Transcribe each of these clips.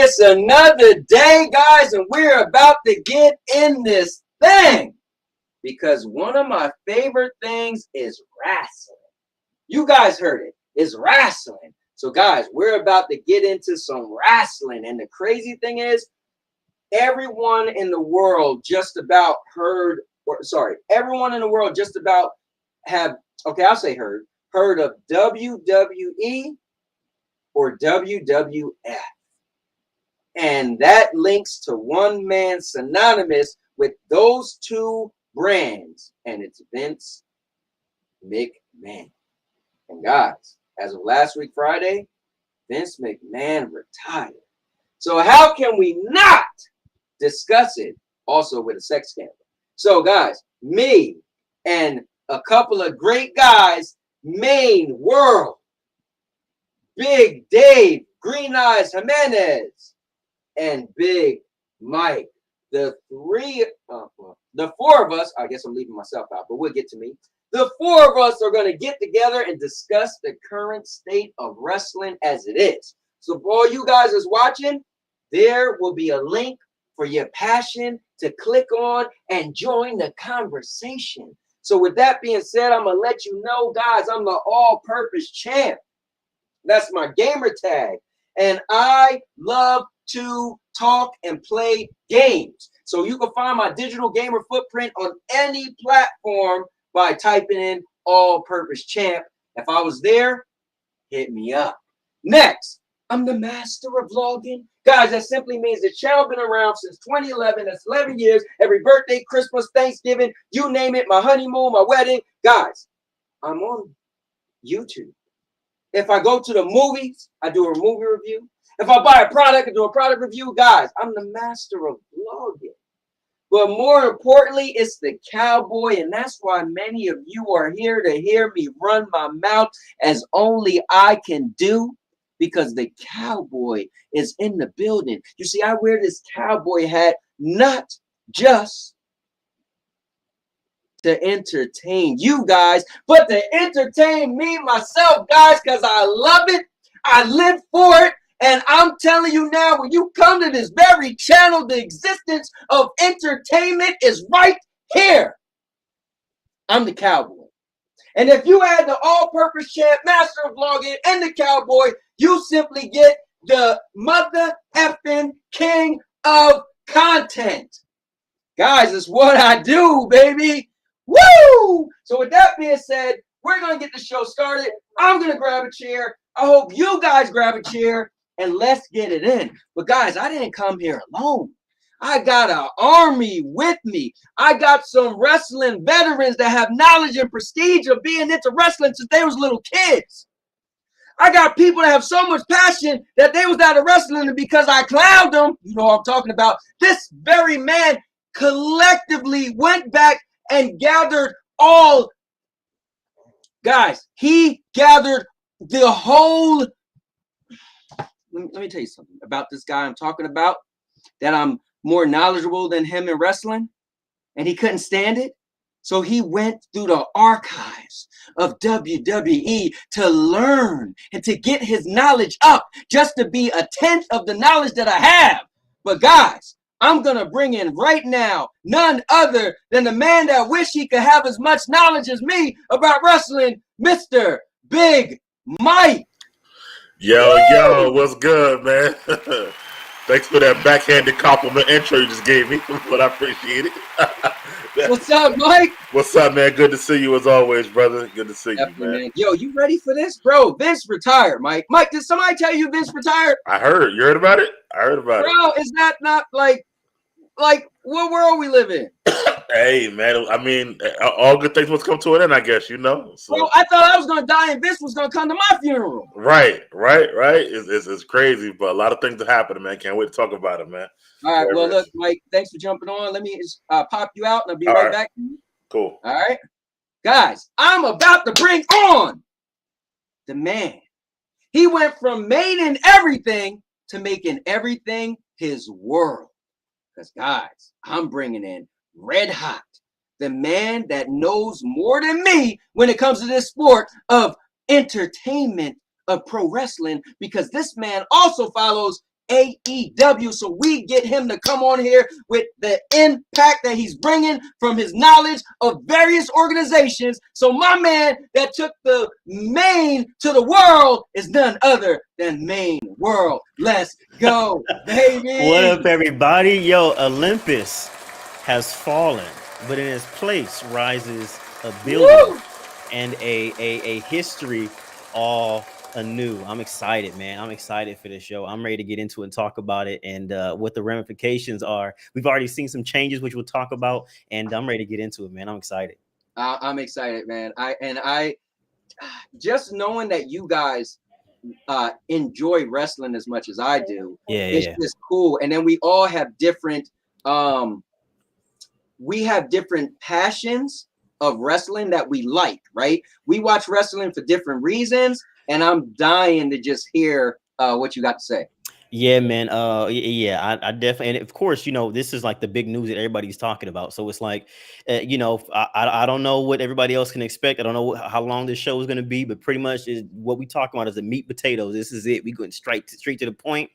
It's another day, guys, and we're about to get in this thing because one of my favorite things is wrestling. You guys heard it. It's wrestling. So, guys, we're about to get into some wrestling. And the crazy thing is, everyone in the world just about everyone in the world just about have, okay, I'll say heard of WWE or WWF. And that links to one man synonymous with those two brands, and it's Vince McMahon. And guys, as of last week Friday, Vince McMahon retired. So how can we not discuss it also with a sex scandal? So guys, me and a couple of great guys, Maine World, Big Dave, Green Eyes Jimenez, and Big Mike. The four of us, I guess I'm leaving myself out, but we'll get to me. The four of us are going to get together and discuss the current state of wrestling as it is. So for all you guys that's watching, there will be a link for your passion to click on and join the conversation. So with that being said, I'm going to let you know, guys, I'm the all-purpose champ. That's my gamer tag. And I love to talk and play games. So you can find my digital gamer footprint on any platform by typing in all-purpose champ. If I was there, hit me up. Next, I'm the master of vlogging. Guys, that simply means the channel been around since 2011. That's 11 years. Every birthday, Christmas, Thanksgiving, you name it, my honeymoon, my wedding. Guys, I'm on YouTube. If I go to the movies, I do a movie review. If I buy a product, I do a product review. Guys, I'm the master of vlogging. But more importantly, it's the cowboy, and that's why many of you are here to hear me run my mouth as only I can do, because the cowboy is in the building. You see, I wear this cowboy hat not just to entertain you guys, but to entertain me myself, guys, because I love it. I live for it. And I'm telling you now, when you come to this very channel, the existence of entertainment is right here. I'm the cowboy. And if you add the all-purpose champ, master of vlogging, and the cowboy, you simply get the mother effing king of content. Guys, it's what I do, baby. Woo! So with that being said, we're going to get the show started. I'm going to grab a chair. I hope you guys grab a chair. And let's get it in. But guys, I didn't come here alone. I got an army with me. I got some wrestling veterans that have knowledge and prestige of being into wrestling since they was little kids. I got people that have so much passion that they was out of wrestling, and because I clowned them, you know what I'm talking about, this very man collectively went back and gathered all. Guys, he gathered the whole. Let me tell you something about this guy I'm talking about, that I'm more knowledgeable than him in wrestling, and he couldn't stand it. So he went through the archives of WWE to learn and to get his knowledge up, just to be a tenth of the knowledge that I have. But guys, I'm going to bring in right now none other than the man that wish he could have as much knowledge as me about wrestling, Mr. Big Mike. Yo, what's good, man? Thanks for that backhanded compliment intro you just gave me, but I appreciate it. What's up, Mike? What's up, man? Good to see you as always, brother. Good to see you, man. Yo, you ready for this? Bro, Vince retired, Mike. Mike, did somebody tell you Vince retired? I heard. You heard about it? I heard about it. Bro, is that not like what world we live in? Hey, man, I mean, all good things must come to an end, I guess, you know? So. Bro, I thought I was going to die and Vince was going to come to my funeral. Right. It's crazy, but a lot of things are happening, man. Can't wait to talk about it, man. All right, well, look, Mike, thanks for jumping on. Let me just pop you out, and I'll be right back to you. Cool. All right. Guys, I'm about to bring on the man. He went from making everything to making everything his world. Because, guys, I'm bringing in Red Hot, the man that knows more than me when it comes to this sport of entertainment of pro wrestling, because this man also follows AEW. So we get him to come on here with the impact that he's bringing from his knowledge of various organizations. So my man that took the Maine to the world is none other than Maine World. Let's go, baby. What up, everybody? Yo, Olympus has fallen, but in its place rises a building. Woo! And a history all anew. I'm excited, man. I'm excited for this show. I'm ready to get into it and talk about it and what the ramifications are. We've already seen some changes, which we'll talk about, and I'm ready to get into it, man. I'm excited. I'm excited, man. I just knowing that you guys enjoy wrestling as much as I do. It's just cool. And then we all have different passions of wrestling that we like, right? We watch wrestling for different reasons, and I'm dying to just hear what you got to say. Yeah, man. I definitely, and of course, you know, this is like the big news that everybody's talking about. So it's like, you know, I don't know what everybody else can expect. I don't know how long this show is going to be, but pretty much is what we talking about is the meat potatoes. This is it. We going straight to the point,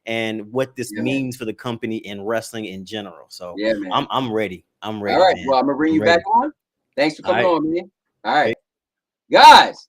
and what this means for the company and wrestling in general. So yeah, man. I'm ready. I'm ready. All right. Man. Well, I'm gonna bring you back on. Thanks for coming All right. on, man. All right. Guys,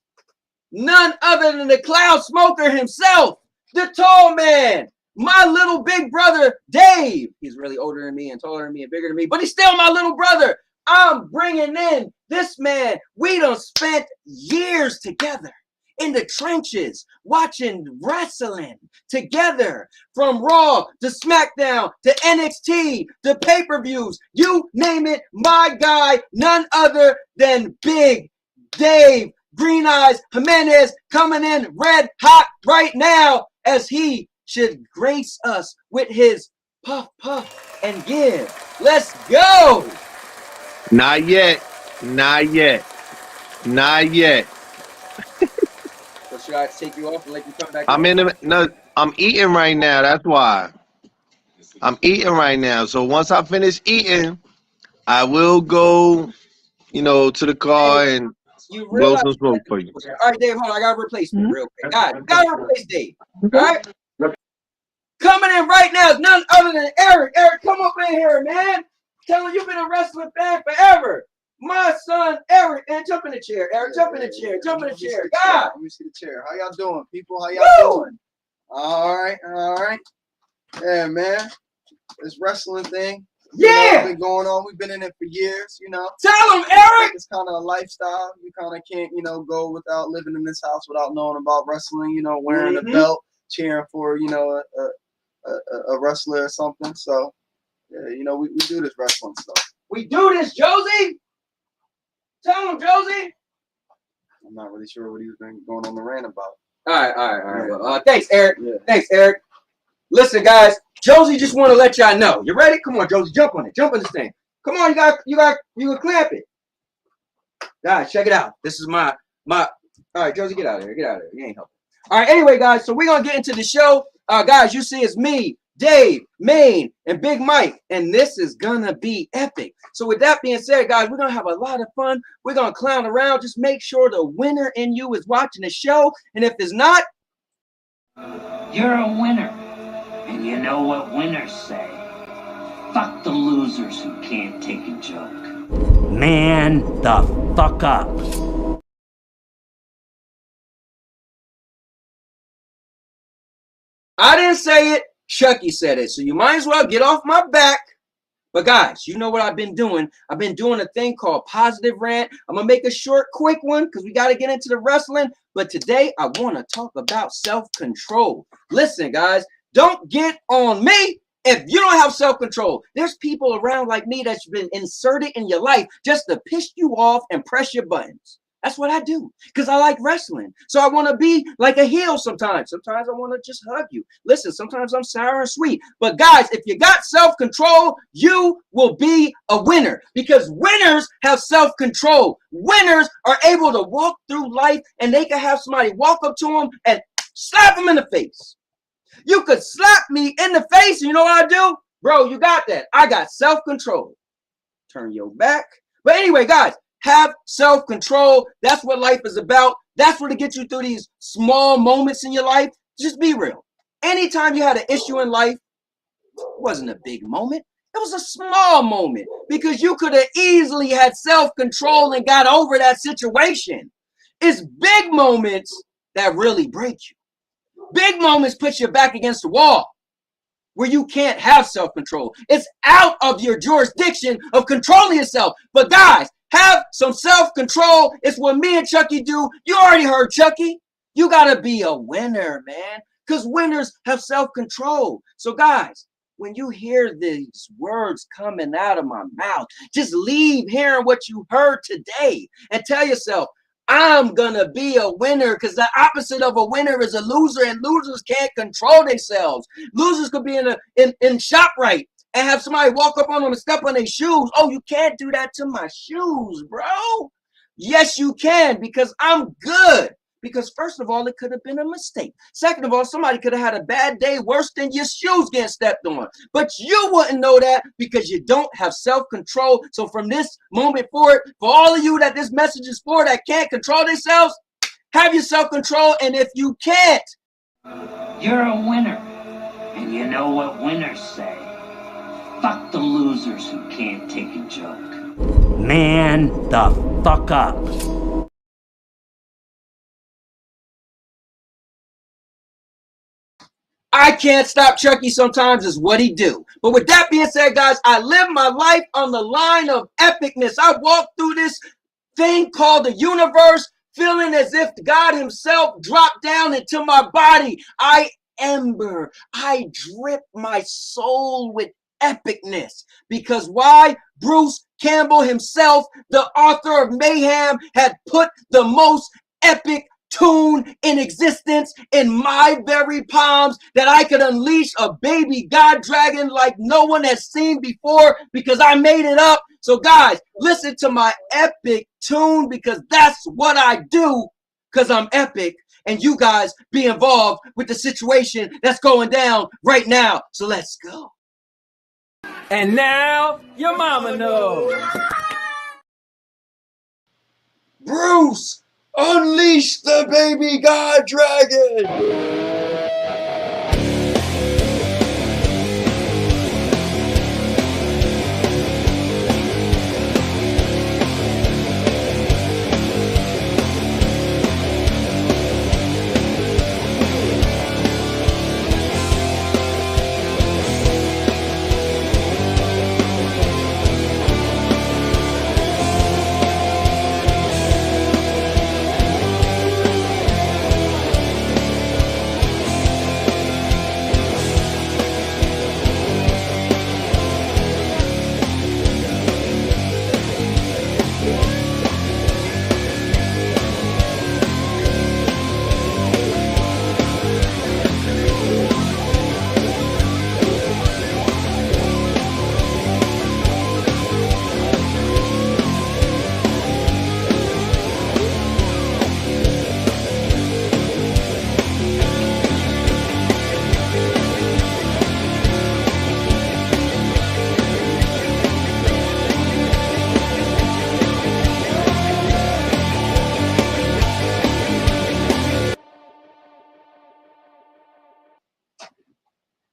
none other than the Cloud Smoker himself, the tall man, my little big brother, Dave. He's really older than me and taller than me and bigger than me, but he's still my little brother. I'm bringing in this man. We done spent years together in the trenches watching wrestling together, from Raw to SmackDown to NXT to pay-per-views. You name it, my guy, none other than Big Dave Green Eyes Jimenez, coming in red hot right now, as he should grace us with his puff, puff, and give. Let's go. Not yet. Not yet. Not yet. So should I take you off and let you come back? I'm I'm eating right now. That's why. I'm eating right now. So once I finish eating, I will go, to the car and You blow realize some smoke for you. all right, Dave, hold on. I got to replace you real quick. Guys, got to replace Dave. All right? Coming in right now is none other than Eric. Eric, come up in here, man. Tell him you've been a wrestling fan forever. My son, Eric. And jump in the chair. Eric, jump in the chair. Jump in the chair. God. Let me see the chair. How y'all doing, people? How y'all doing? All right. Yeah, man. This wrestling thing. Yeah. Been going on. We've been in it for years, Tell him, Eric. It's kind of a lifestyle. You kind of can't, go without living in this house without knowing about wrestling, wearing a belt, cheering for, a wrestler or something. So, yeah, we do this wrestling stuff. We do this, Josie. Tell him, Josie. I'm not really sure what he's been going on the rant about. All right. Well, thanks, Eric. Yeah. Thanks, Eric. Listen, guys, Josie just want to let y'all know. You ready? Come on, Josie, jump on it. Jump on this thing. Come on, you can clamp it. Guys, check it out. This is my. All right, Josie, get out of here. Get out of here. You ain't helping. All right, anyway, guys, so we're going to get into the show. Guys, you see it's me, Dave, Maine, and Big Mike, and this is going to be epic. So with that being said, guys, we're going to have a lot of fun. We're going to clown around. Just make sure the winner in you is watching the show, and if it's not, you're a winner. And you know what winners say? Fuck the losers who can't take a joke. Man the fuck up. I didn't say it. Chucky said it. So you might as well get off my back. But guys, you know what I've been doing? I've been doing a thing called Positive Rant. I'm going to make a short, quick one because we got to get into the wrestling. But today I want to talk about self-control. Listen, guys, don't get on me if you don't have self-control. There's people around like me that's been inserted in your life just to piss you off and press your buttons. That's what I do because I like wrestling. So I want to be like a heel sometimes. Sometimes I want to just hug you. Listen, sometimes I'm sour and sweet. But guys, if you got self-control, you will be a winner because winners have self-control. Winners are able to walk through life and they can have somebody walk up to them and slap them in the face. You could slap me in the face and you know what I do? Bro, you got that. I got self-control. Turn your back. But anyway, guys, have self-control. That's what life is about. That's what to get you through these small moments in your life. Just be real. Anytime you had an issue in life, it wasn't a big moment. It was a small moment because you could have easily had self-control and got over that situation. It's big moments that really break you. Big moments put you back against the wall where you can't have self-control. It's out of your jurisdiction of controlling yourself. But guys, have some self-control. It's what me and Chucky do. You already heard Chucky. You got to be a winner, man, because winners have self-control. So guys, when you hear these words coming out of my mouth, just leave hearing what you heard today and tell yourself, I'm going to be a winner because the opposite of a winner is a loser, and losers can't control themselves. Losers could be in ShopRite and have somebody walk up on them and step on their shoes. Oh, you can't do that to my shoes, bro. Yes, you can because I'm good. Because first of all, it could have been a mistake. Second of all, somebody could have had a bad day worse than your shoes getting stepped on. But you wouldn't know that because you don't have self-control. So from this moment forward, for all of you that this message is for that can't control themselves, have your self-control. And if you can't, you're a winner. And you know what winners say? Fuck the losers who can't take a joke. Man the fuck up. I can't stop Chucky sometimes is what he do. But with that being said, guys, I live my life on the line of epicness. I walk through this thing called the universe feeling as if God himself dropped down into my body. I drip my soul with epicness. Because why? Bruce Campbell himself, the author of Mayhem, had put the most epic tune in existence in my very palms that I could unleash a baby god dragon like no one has seen before because I made it up. So guys, listen to my epic tune because that's what I do because I'm epic, and you guys be involved with the situation that's going down right now. So let's go. And now your mama knows. Bruce, unleash the baby god dragon.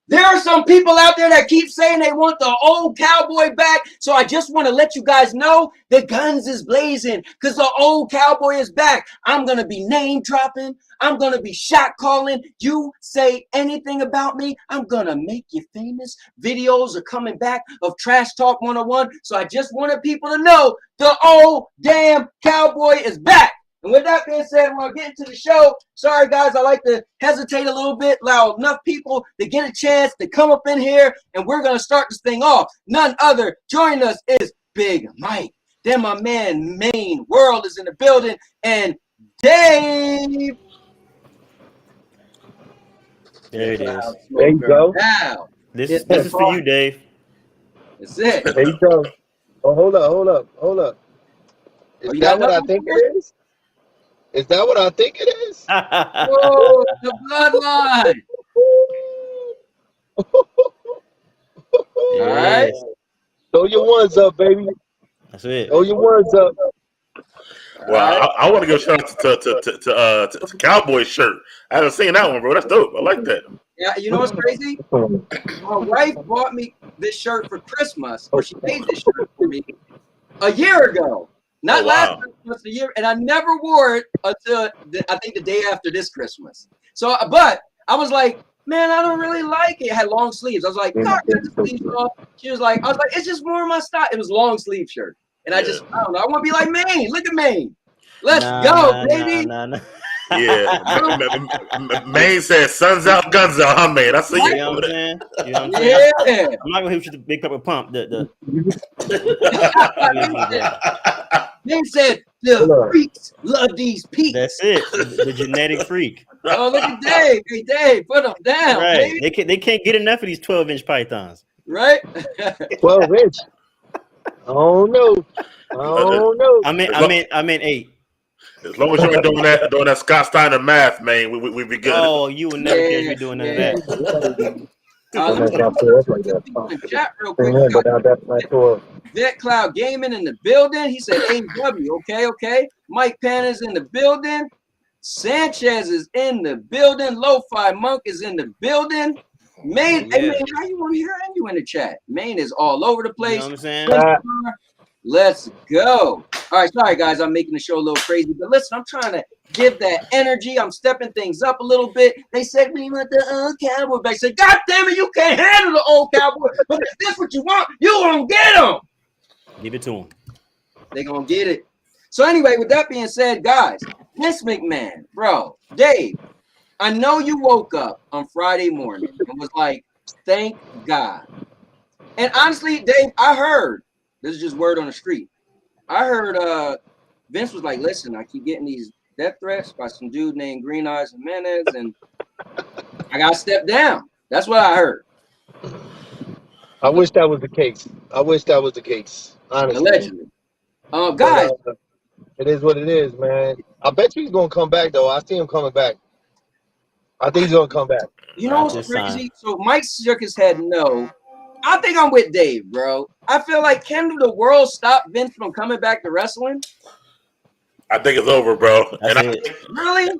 There are some people out there that keep saying they want the old cowboy back. So I just want to let you guys know the guns is blazing because the old cowboy is back. I'm going to be name dropping. I'm going to be shot calling. You say anything about me, I'm going to make you famous. Videos are coming back of Trash Talk 101. So I just wanted people to know the old damn cowboy is back. And with that being said, we're going to get into the show. Sorry, guys, I like to hesitate a little bit, allow enough people to get a chance to come up in here, and we're going to start this thing off. None other joining us is Big Mike. Then my man, Main World, is in the building, and Dave. There it is. There you go. Now, This is for you, Dave. that's it. There you go. Oh, hold up. Is that what I think it is? Is that what I think it is? Whoa, the bloodline. All right. Throw your ones up, baby. That's it. Throw your ones up. Well, I want to give a shout out to Cowboy shirt. I haven't seen that one, bro. That's dope. I like that. Yeah, you know what's crazy? My wife bought me this shirt for Christmas, or she made this shirt for me a year ago. Not last Christmas, a year, and I never wore it until I think the day after this Christmas. So, but I was like, man, I don't really like it. It had long sleeves. I was like, God, get the sleeves off. She was like, I was like, it's just more of my style. It was long sleeve shirt, and I don't know. I want to be like Maine. Look at Maine. Let's go, baby. Yeah, Maine said, "Suns out, guns out." Huh, man? I see you. You know what I'm saying? You know what I'm saying? Yeah. I'm not gonna hit you with the big pepper pump. Maine said the freaks love these peaks. That's it. The genetic freak. Oh, look at Dave. Hey, Dave, put them down. Right. Baby. They can't get enough of these 12-inch pythons. Right? 12-inch. I don't know. I meant 8. As long as you ain't doing that Scott Steiner math, man, we be good. Oh, you will never catch me doing none of that. Chat real quick. Vet Cloud Gaming in the building. He said AW. Okay. Mike Pan is in the building. Sanchez is in the building. Lo-Fi Monk is in the building. Maine, hey, Maine, how you want to hear you in the chat? Maine is all over the place. You know what I'm saying? Let's go. All right, sorry guys, I'm making the show a little crazy, but listen, I'm trying to give that energy. I'm stepping things up a little bit. They said we want the old cowboy back. I said, God damn it, you can't handle the old cowboy. But if this what you want, you gonna get them. Give it to him. They gonna get it. So anyway, with that being said, guys, Vince McMahon, bro, Dave, I know you woke up on Friday morning and was like, thank God. And honestly, Dave, I heard, this is just word on the street. I heard Vince was like, listen, I keep getting these death threats by some dude named Green Eyes Jimenez, and I got to step down. That's what I heard. I wish that was the case. Honestly. Allegedly. Guys. But, it is what it is, man. I bet you he's going to come back, though. I see him coming back. I think he's going to come back. You know what's crazy? So Mike shook his head no. I think I'm with Dave, bro. I feel like, can the world stop Vince from coming back to wrestling? I think it's over, bro. Really?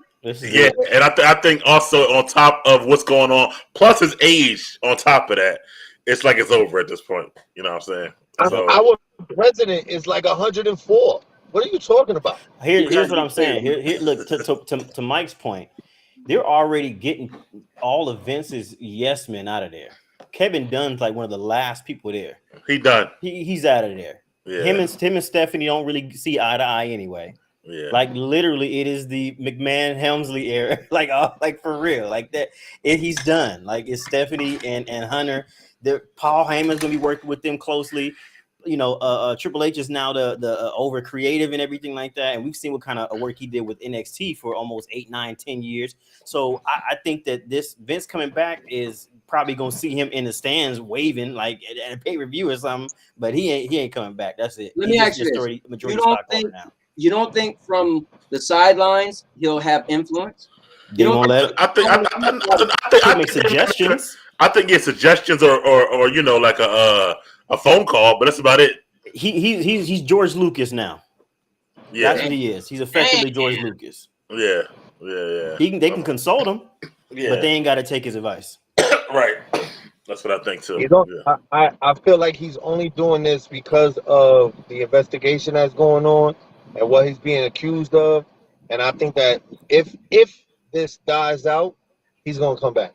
Yeah, and I think also on top of what's going on, plus his age on top of that, it's like it's over at this point. You know what I'm saying? So, our president is like 104. What are you talking about? Here's what I'm saying. Here, look, to Mike's point, they're already getting all of Vince's yes men out of there. Kevin Dunn's like one of the last people there. He done. He's out of there. Yeah. Him and Stephanie don't really see eye to eye anyway. Yeah. Like literally, it is the McMahon Helmsley era. like for real. Like that. He's done. Like it's Stephanie and Hunter. Paul Heyman's gonna be working with them closely. You know, Triple H is now the over creative and everything like that. And we've seen what kind of work he did with NXT for almost 8, 9, 10 years. So I think that this Vince coming back is probably gonna see him in the stands waving like at a pay-per-view or something, but he ain't coming back. That's it. Let me ask you this. You don't think from the sidelines he'll have influence? They won't let it. I think make suggestions. I think it's suggestions or you know, like a phone call, but that's about it. He's George Lucas now. Yeah, that's what he is. He's effectively George Lucas. Yeah. They can consult him, but they ain't got to take his advice. Right. That's what I think too. I feel like he's only doing this because of the investigation that's going on and what he's being accused of. And I think that if this dies out, he's gonna come back.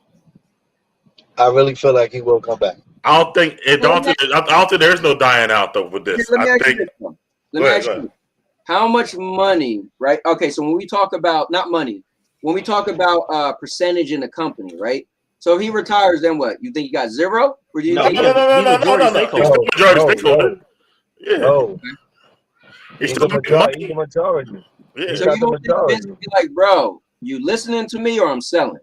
I really feel like he will come back. I don't think there's no dying out though with this. Let me ask you, how much money, right? Okay, so when we talk about not money, when we talk about percentage in the company, right? So if he retires, then what? You think he got zero? Or do you think no. He's the majority stakeholder. Yeah. No. He's the majority. Yeah. So you don't think Vince would be like, bro, you listening to me or I'm selling?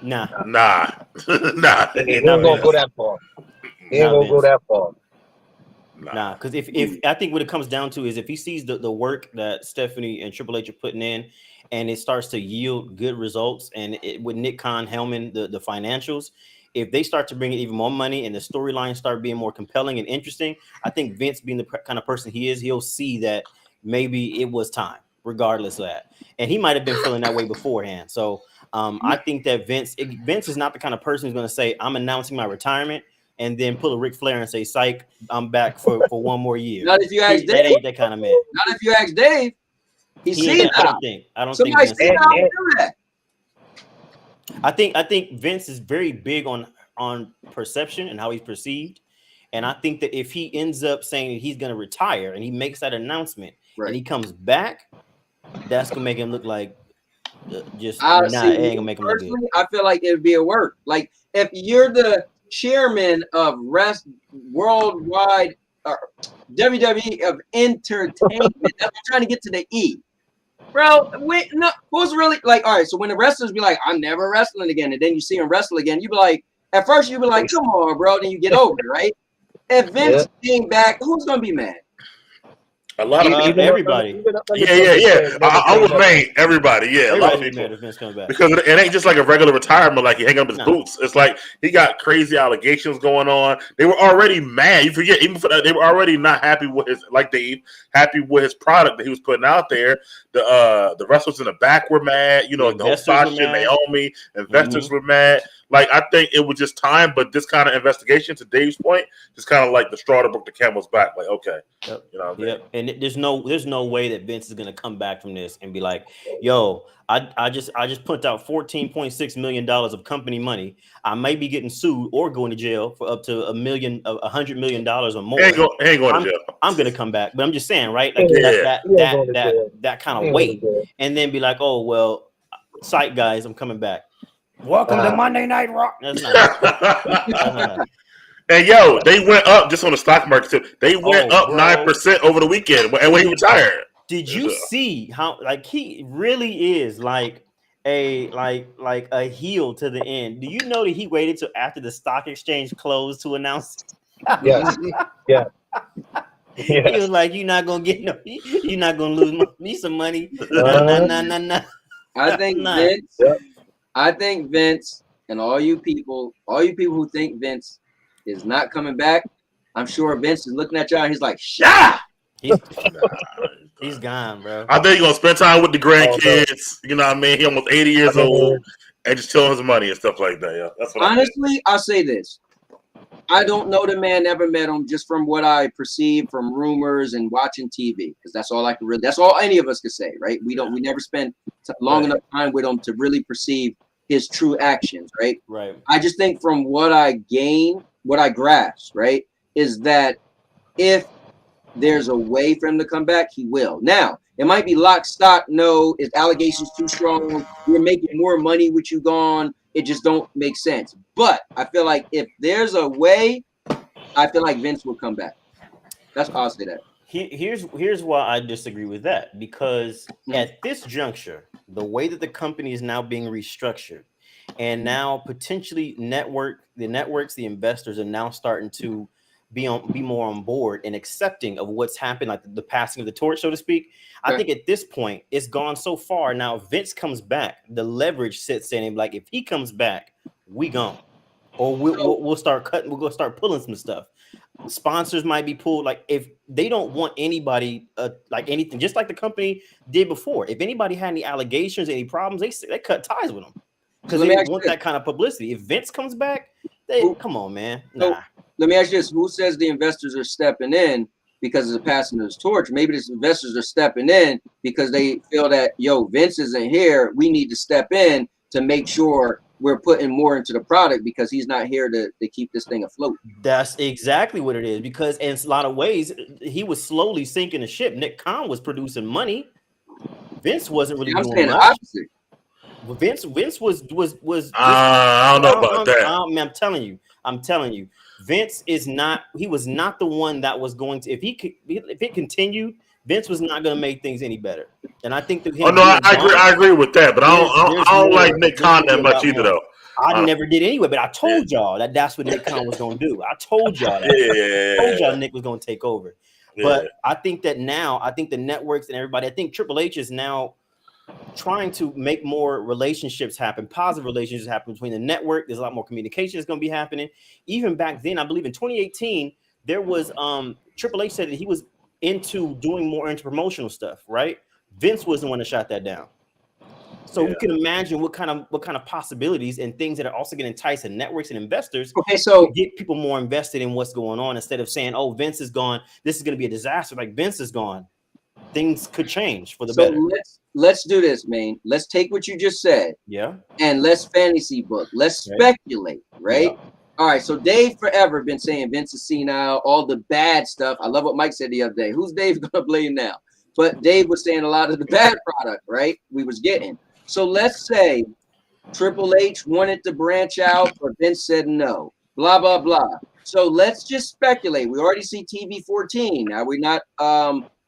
Nah. He ain't gonna go that far. Nah, because if I think what it comes down to is if he sees the work that Stephanie and Triple H are putting in, and it starts to yield good results, and with Nick Khan helming the financials, if they start to bring in even more money and the storylines start being more compelling and interesting, I think Vince, being the kind of person he is, he'll see that maybe it was time, regardless of that. And he might have been feeling that way beforehand. So I think that Vince is not the kind of person who's going to say, I'm announcing my retirement, and then pull a Ric Flair and say, psych, I'm back for one more year. Not if you ask Dave. That ain't that kind of man. Not if you ask Dave. He's seen that. I don't think Vince seen how to do that. I think Vince is very big on perception and how he's perceived. And I think that if he ends up saying that he's going to retire and he makes that announcement and he comes back, that's going to make him look like it ain't going to make him look good. I feel like it would be a work. Like if you're the chairman of worldwide WWE of entertainment, I'm trying to get to the E. Bro, who's really like, all right, so when the wrestlers be like, I'm never wrestling again, and then you see him wrestle again, you be like, at first you be like, come on, bro, then you get over it, right? If Vince being back, who's gonna be mad? A lot of everybody. Yeah. I would name everybody. Yeah, a lot of people. Because it ain't just like a regular retirement, like he hang up his boots. It's like he got crazy allegations going on. They were already mad. You forget, even for that, they were already not happy with his product that he was putting out there. The wrestlers in the back were mad. You know, the whole Sasha and Naomi investors were mad. Like, I think it was just time, but this kind of investigation, to Dave's point, just kind of like the straw that broke the camel's back. Like, okay, Yep. you know, yep. And there's no way that Vince is gonna come back from this and be like, yo, I just put out $14.6 million of company money. I may be getting sued or going to jail for up to $100 million or more. ain't going to jail. I'm gonna come back, but I'm just saying, right? Like that kind of weight, and then be like, oh well, sight guys, I'm coming back. Welcome to Monday Night Raw. That's not. And yo, they went up just on the stock market too. They went up 9% over the weekend, and when he retired. Did you see how like he really is like a heel to the end? Do you know that he waited till after the stock exchange closed to announce? Yes. Yeah. He was like, "You're not gonna get no. You're not gonna lose me some money." No. I think Vince. Yep. I think Vince and all you people who think Vince is not coming back, I'm sure Vince is looking at y'all and he's like, "Shah!" He's gone, bro. I think he's gonna spend time with the grandkids. You know what I mean? He almost 80 years old and just chilling his money and stuff like that. Yeah, that's what honestly, I'll say this. I don't know the man, never met him, just from what I perceive from rumors and watching TV, because that's all I can really. That's all any of us can say, right? We never spent long enough time with him to really perceive his true actions, right? Right. I just think from what I grasp, right, is that if there's a way for him to come back, he will. Now, it might be lock, stock, no, is allegations too strong? We're making more money with you gone. It just don't make sense. But I feel like if there's a way, I feel like Vince will come back. That's how I'll say that. Here's why I disagree with that, because at this juncture, the way that the company is now being restructured, and now potentially the investors are now starting to be more on board and accepting of what's happened, like the passing of the torch, so to speak. I think at this point it's gone so far. Now, if Vince comes back, the leverage sits in him. Like, if he comes back, we gone, or we'll start cutting. We'll go start pulling some stuff. Sponsors might be pulled. Like, if they don't want anybody, like anything, just like the company did before. If anybody had any allegations, any problems, they cut ties with them because they want that kind of publicity. If Vince comes back, come on, man. Nah. Let me ask you this: who says the investors are stepping in because of the passing of this torch? Maybe the investors are stepping in because they feel that, yo, Vince isn't here. We need to step in to make sure we're putting more into the product because he's not here to keep this thing afloat. That's exactly what it is, because in a lot of ways, he was slowly sinking the ship. Nick Khan was producing money. Vince wasn't really doing much. Opposite. Vince was I don't know about that. I'm telling you, Vince is not. He was not the one that was going to. If it continued, Vince was not going to make things any better. And I think that. I agree with that, but I don't like Nick Khan that much either, though. I never did anyway, but I told y'all that's what Nick Khan was going to do. I told y'all that. I told y'all Nick was going to take over. But I think that now, I think the networks and everybody, I think Triple H is now trying to make more relationships happen, positive relationships happen between the network. There's a lot more communication that's going to be happening. Even back then, I believe in 2018, there was Triple H said that he was into doing more into promotional stuff, right? Vince was the one that shot that down. So you can imagine what kind of possibilities and things that are also going to entice the networks and investors to get people more invested in what's going on, instead of saying, oh, Vince is gone, this is going to be a disaster. Like, Vince is gone, things could change for the better. Let's do this, man. Let's take what you just said, and let's fantasy book. Let's speculate, right? Yeah. All right. So Dave forever been saying Vince is senile, all the bad stuff. I love what Mike said the other day. Who's Dave gonna blame now? But Dave was saying a lot of the bad product, right? We was getting. So let's say Triple H wanted to branch out, but Vince said no. Blah blah blah. So let's just speculate. We already see TV 14. Now we're not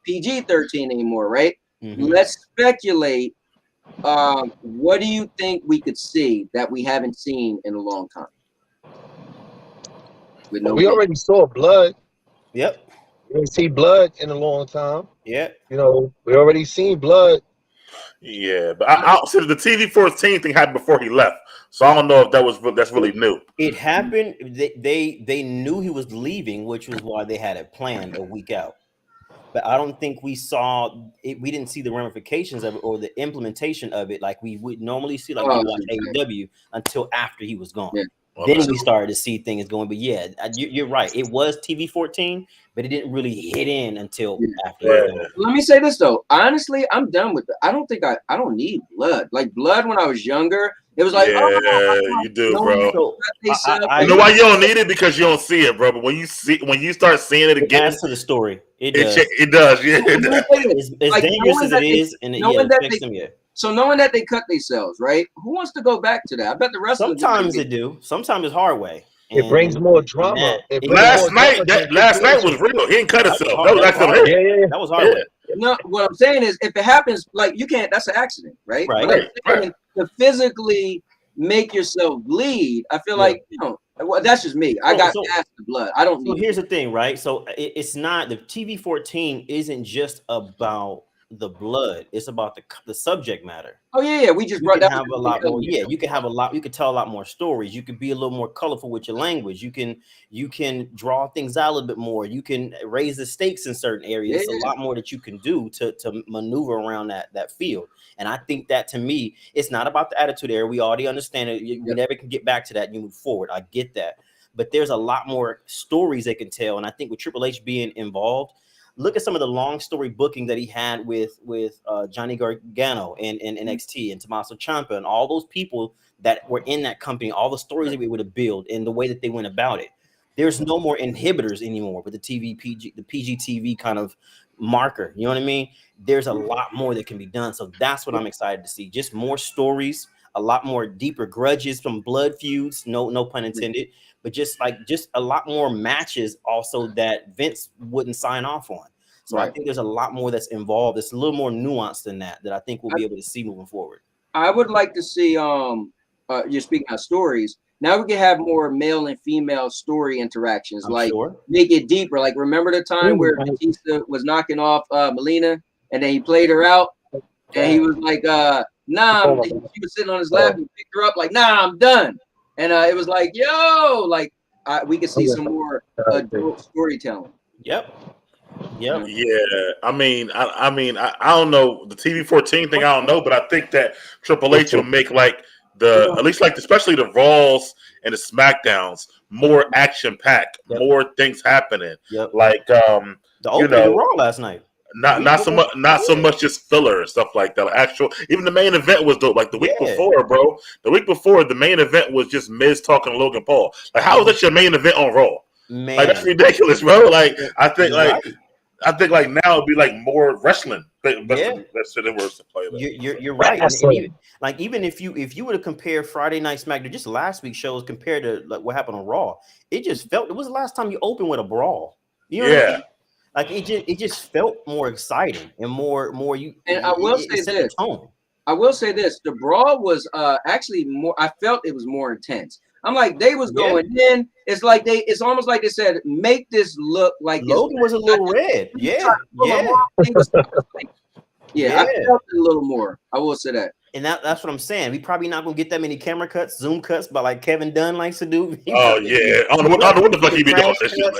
PG-13 anymore, right? Mm-hmm. Let's speculate. What do you think we could see that we haven't seen in a long time? We already saw blood. Yep. We didn't see blood in a long time. Yeah. You know, we already seen blood. Yeah, but I'll say the TV 14 thing happened before he left, so I don't know if that's really new. It happened. They knew he was leaving, which was why they had it planned a week out. but I don't think we saw it. We didn't see the ramifications of it or the implementation of it like we would normally see, like we watch AEW until after he was gone. Yeah. Then we started to see things going. But yeah, you're right. It was TV 14, but it didn't really hit in until after he was gone. Let me say this though. Honestly, I'm done with it. I don't think I don't need blood. Like blood when I was younger, it was like, you do, bro. I you know why you don't need it? Because you don't see it, bro. But when you start seeing it again, it adds to the story. It does. It does. Yeah, it does. As like, dangerous as it is, and it affects them. Yeah. So knowing that they cut themselves, right? Who wants to go back to that? I bet the rest. Sometimes they do. Sometimes it's hard way. It brings more drama. Last night was real. He didn't cut himself. That was actually that was hard way. No, what I'm saying is, if it happens, like you can't. That's an accident, right? Right. To physically make yourself bleed, I feel like well, that's just me. I got past the blood. I don't. So here's the thing, right? So it's not the TV 14 isn't just about the blood. It's about the subject matter. Oh yeah. We just brought that have a lot more. Yeah, you can have a lot. You can tell a lot more stories. You can be a little more colorful with your language. You can draw things out a little bit more. You can raise the stakes in certain areas. It's a lot more that you can do to maneuver around that field. And I think that to me, it's not about the attitude era. We already understand it. You never can get back to that. You move forward. I get that. But there's a lot more stories they can tell. And I think with Triple H being involved, look at some of the long story booking that he had with Johnny Gargano and NXT and Tommaso Ciampa and all those people that were in that company, all the stories that we would have built and the way that they went about it. There's no more inhibitors anymore with the PG-TV kind of marker. You know what I mean? There's a lot more that can be done. So that's what I'm excited to see. Just more stories, a lot more deeper grudges from blood feuds. No pun intended. But just a lot more matches also that Vince wouldn't sign off on. So I think there's a lot more that's involved. It's a little more nuanced than that I think we'll be able to see moving forward. I would like to see you're speaking of stories. Now we can have more male and female story interactions, make it deeper. Like remember the time where Batista was knocking off Melina and then he played her out and he was like, nah, she was sitting on his lap and picked her up like, nah, I'm done. And it was like, yo, like we could see some more adult storytelling. Yep. Yeah. I mean, I don't know the TV 14 thing. I don't know, but I think that Triple H will make like at least like especially the Raws and the SmackDowns more action packed, more things happening. Yep. Like the opening Raw last night. Not so much just filler and stuff like that. Like actual, even the main event was dope. Like the week before, bro. The week before, the main event was just Miz talking to Logan Paul. Like, how is that your main event on Raw? Man. Like that's ridiculous, bro. Like I think like now it'd be like more wrestling. That's the worst to play. You're right. Even if you were to compare Friday Night SmackDown, just last week's shows compared to like what happened on Raw, it just felt. It was the last time you opened with a brawl. You know what I mean? Like it just felt more exciting and more you. And I will say this. I will say this. The brawl was actually more. I felt it was more intense. I'm like they was going in. It's like it's almost like they said, make this look like Logan was a little red. Yeah. I felt it a little more. I will say that. And that's what I'm saying. We probably not gonna get that many camera cuts, zoom cuts, but like Kevin Dunn likes to do. I don't know what the fuck he be doing.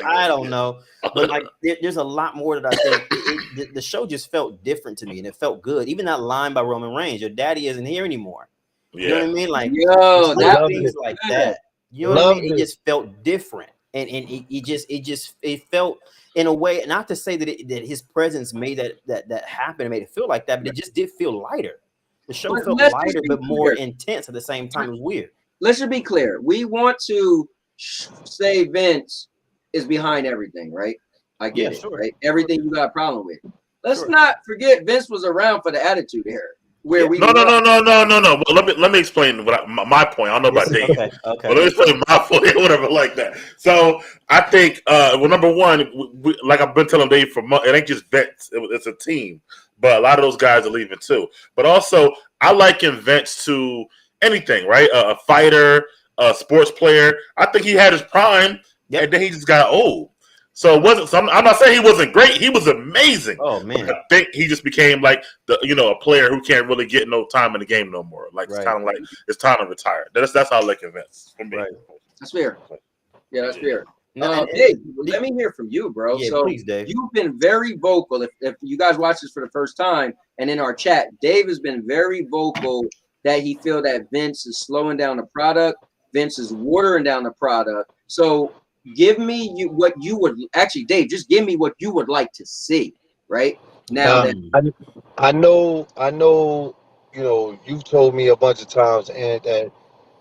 I don't know, but like there's a lot more that I think the show just felt different to me, and it felt good. Even that line by Roman Reigns, "Your daddy isn't here anymore." You know what I mean? Like that things like that. You know what I mean? It just felt different, and it felt in a way. Not to say that his presence made that happen and made it feel like that, but it just did feel lighter. The show felt lighter but more intense at the same time. It was weird. Let's just be clear. We want to say Vince is behind everything, right? I get it, right? Everything you got a problem with. Let's not forget Vince was around for the Attitude Era. No. Well, let me explain my point. I don't know about Dave. Okay. But let me explain my point, whatever like that. So I think, number one, like I've been telling Dave for months, it ain't just Vince. It's a team. But a lot of those guys are leaving too. But also, I liken Vince to anything, right? A fighter, a sports player. I think he had his prime, and then he just got old. So it wasn't. So I'm not saying he wasn't great. He was amazing. Oh man! But I think he just became like a player who can't really get no time in the game no more. Like it's kind of like it's time to retire. That's how I like Vince. Right. That's fair. Yeah, that's fair. Dave, let me hear from you, bro. Yeah, so please, Dave. You've been very vocal. If you guys watch this for the first time, and in our chat, Dave has been very vocal that he feel that Vince is slowing down the product. Vince is watering down the product. So give me what you would actually, Dave. Just give me what you would like to see right now. I know. You know, you've told me a bunch of times, and that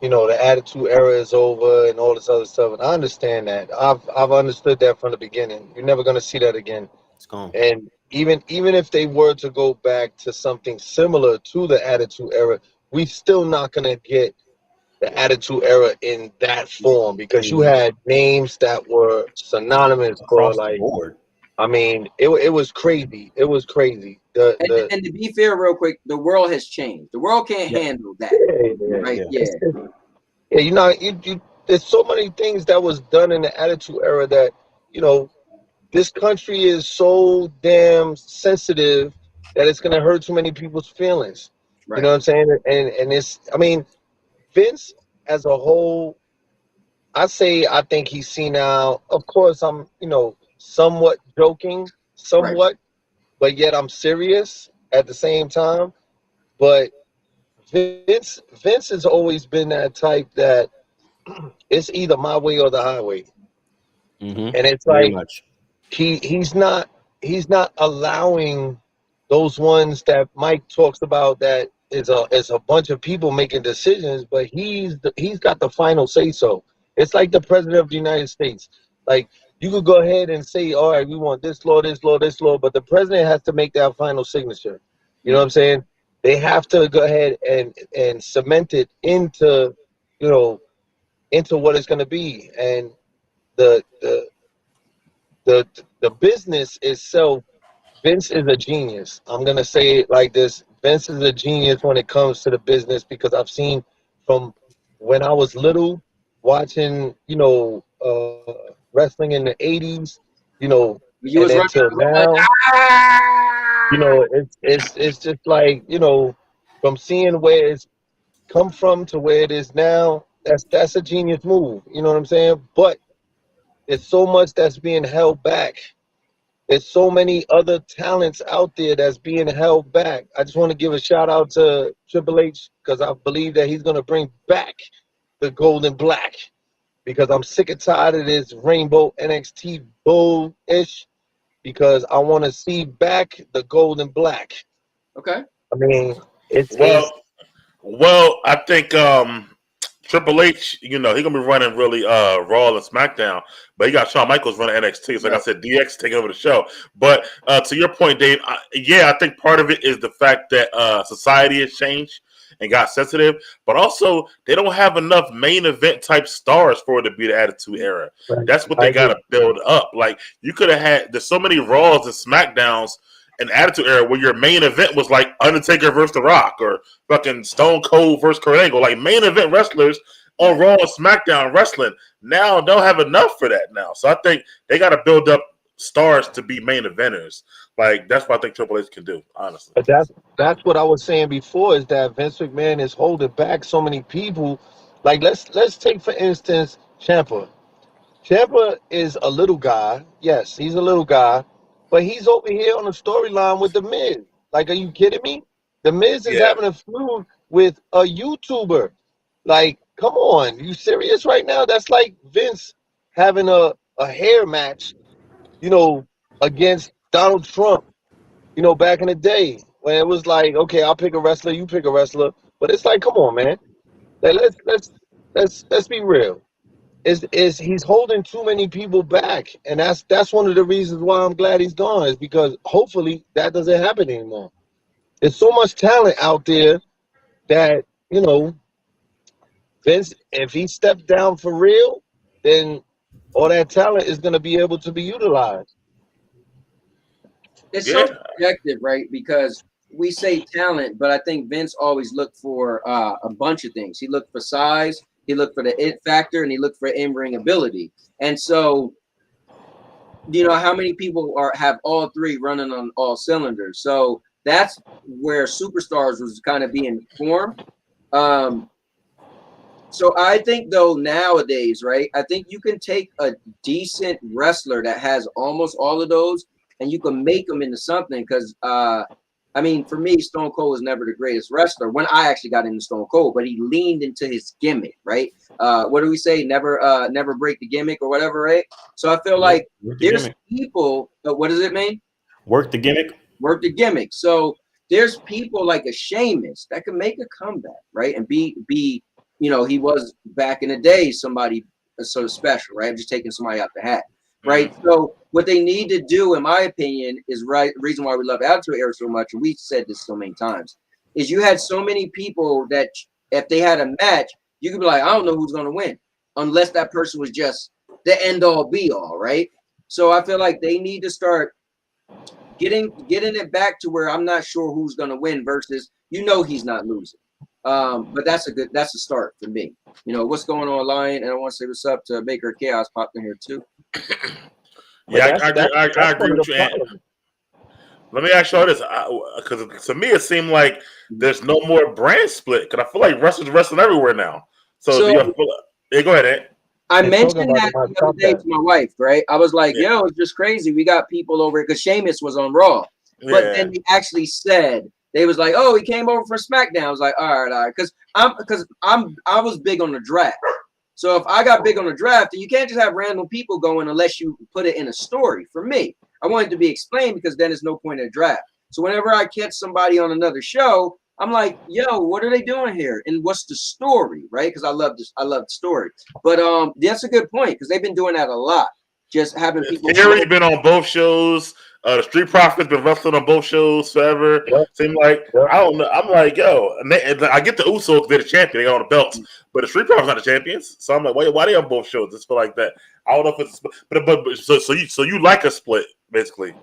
the Attitude Era is over and all this other stuff, and I understand that. I've understood that from the beginning. You're never gonna see that again. It's gone. And even if they were to go back to something similar to the Attitude Era, we still not gonna get the Attitude Era in that form, because you had names that were synonymous for, across the like, board. I mean, it was crazy. It was crazy. And to be fair, real quick, the world has changed. The world can't handle that. Right? Yeah. You there's so many things that was done in the Attitude Era that, this country is so damn sensitive that it's gonna hurt too many people's feelings. Right. You know what I'm saying? And it's, I mean, Vince as a whole, I think he's senile. Of course, I'm, somewhat joking, but yet I'm serious at the same time. But Vince has always been that type that it's either my way or the highway. Mm-hmm. And it's Very like much. he's not allowing those ones that Mike talks about, that is a bunch of people making decisions, but he's got the final say so. It's like the president of the United States. Like, you could go ahead and say, all right, we want this law, this law, this law, but the president has to make that final signature. You know what I'm saying? They have to go ahead and cement it into what it's going to be. And the business itself, Vince is a genius. I'm going to say it like this. Vince is a genius when it comes to the business, because I've seen from when I was little, watching, wrestling in the 80s, You and was then running till now, it's just like, from seeing where it's come from to where it is now, that's a genius move. You know what I'm saying? But there's so much that's being held back. There's so many other talents out there that's being held back. I just want to give a shout out to Triple H, because I believe that he's going to bring back the gold and black, because I'm sick and tired of this rainbow NXT bull-ish, because I want to see back the gold and black. Okay. I mean, well, I think Triple H, he gonna be running really Raw and SmackDown, but he got Shawn Michaels running NXT. So like I said, DX taking over the show. But to your point, Dave, I think part of it is the fact that society has changed and got sensitive, but also they don't have enough main event type stars for it to be the Attitude Era. Right. That's what they got to build up. Like, you could have had, there's so many Raws and SmackDowns in Attitude Era where your main event was like Undertaker versus The Rock, or fucking Stone Cold versus Kurt Angle, like main event wrestlers on Raw and SmackDown wrestling. Now don't have enough for that now. So I think they got to build up stars to be main eventers. Like, that's what I think Triple H can do, honestly. But that's what I was saying before, is that Vince McMahon is holding back so many people. Like, let's take, for instance, Ciampa. Ciampa is a little guy. Yes, he's a little guy, but he's over here on a storyline with The Miz. Like, are you kidding me? The Miz is having a feud with a YouTuber. Like, come on, you serious right now? That's like Vince having a hair match, against Donald Trump, back in the day, when it was like, okay, I'll pick a wrestler, you pick a wrestler. But it's like, come on, man. Like, let's be real. Is he's holding too many people back, and that's one of the reasons why I'm glad he's gone, is because hopefully that doesn't happen anymore. There's so much talent out there that, Vince, if he steps down for real, then all that talent is going to be able to be utilized. It's so subjective, right? Because we say talent, but I think Vince always looked for a bunch of things. He looked for size, he looked for the it factor, and he looked for in-ring ability. And so, how many people have all three running on all cylinders? So that's where Superstars was kind of being formed. So I think though nowadays, right? I think you can take a decent wrestler that has almost all of those, and you can make them into something. Because I mean, for me, Stone Cold was never the greatest wrestler when I actually got into Stone Cold, but he leaned into his gimmick, right? What do we say? Never break the gimmick or whatever, right? So I feel like there's people. What does it mean? Work the gimmick. Work the gimmick. So there's people like a Sheamus that can make a comeback, right? And be he was back in the day somebody sort of special, right? I'm just taking somebody out the hat, right? So what they need to do, in my opinion, is right. The reason why we love Attitude Era so much, and we said this so many times, is you had so many people that if they had a match, you could be like, I don't know who's going to win, unless that person was just the end all be all, right? So I feel like they need to start getting it back to where I'm not sure who's going to win versus he's not losing. But that's a start for me. What's going on, Lion? And I want to say what's up to Baker Chaos popped in here too. Yeah, I agree with you. Let me ask you all this, because to me it seemed like there's no more brand split. Because I feel like wrestlers wrestling everywhere now. So go ahead, Ed. I mentioned that the other day to my wife, right? I was like, yo, it's just crazy. We got people over because Sheamus was on Raw. But then they actually said, they was like, oh, he came over for SmackDown. I was like, all right. Because I was big on the draft. So if I got big on the draft, then you can't just have random people going unless you put it in a story. For me, I want it to be explained because then there's no point in a draft. So whenever I catch somebody on another show, I'm like, yo, what are they doing here? And what's the story, right? Because I love the story. But that's a good point because they've been doing that a lot. Just having people. Theory been on both shows. The Street Profits been wrestling on both shows forever. Seem like I don't know. I'm like, yo, and I get the Usos, they're the champion, they got on the belts, but the Street Profits not the champions. So I'm like, why they on both shows? Just feel like that. I don't know if it's but so you like a split basically.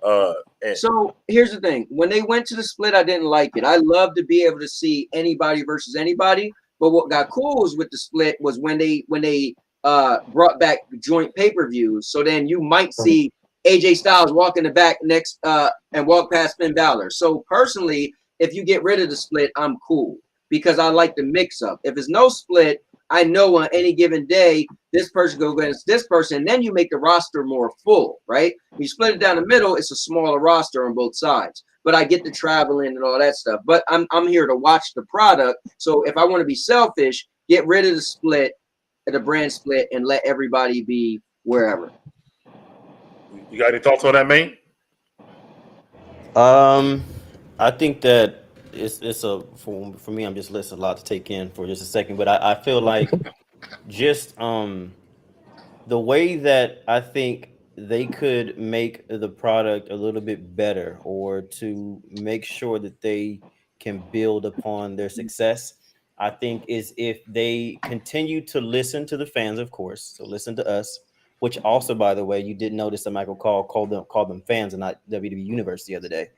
So here's the thing: when they went to the split, I didn't like it. I love to be able to see anybody versus anybody. But what got cool was with the split was when they brought back joint pay-per-views. So then you might see AJ Styles walk in the back next and walk past Finn Balor. So personally, if you get rid of the split, I'm cool because I like the mix up. If it's no split, I know on any given day this person go against this person, and then you make the roster more full, right? When you split it down the middle, it's a smaller roster on both sides. But I get the traveling and all that stuff. But I'm here to watch the product. So if I want to be selfish, get rid of the split, the brand split, and let everybody be wherever. You got any thoughts on that, man? I think that it's for me. I'm just listening a lot to take in for just a second, but I feel like just the way that I think they could make the product a little bit better, or to make sure that they can build upon their success, I think is if they continue to listen to the fans, of course. So listen to us. Which also, by the way, you did notice that Michael called them fans and not WWE Universe the other day.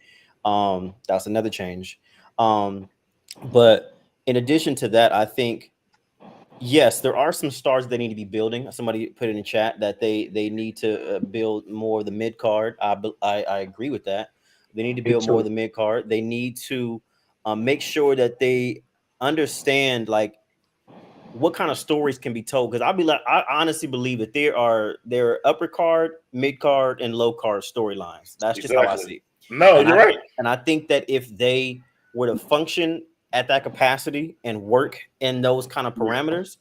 That's another change. But in addition to that, I think, yes, there are some stars they need to be building. Somebody put in the chat that they need to build more of the mid card. I agree with that. They need to build more of the mid card. They need to make sure that they understand what kind of stories can be told. Because I honestly believe that there are upper card, mid card, and low card storylines. That's just how I see it. No, you're right. And I think that if they were to function at that capacity and work in those kind of parameters,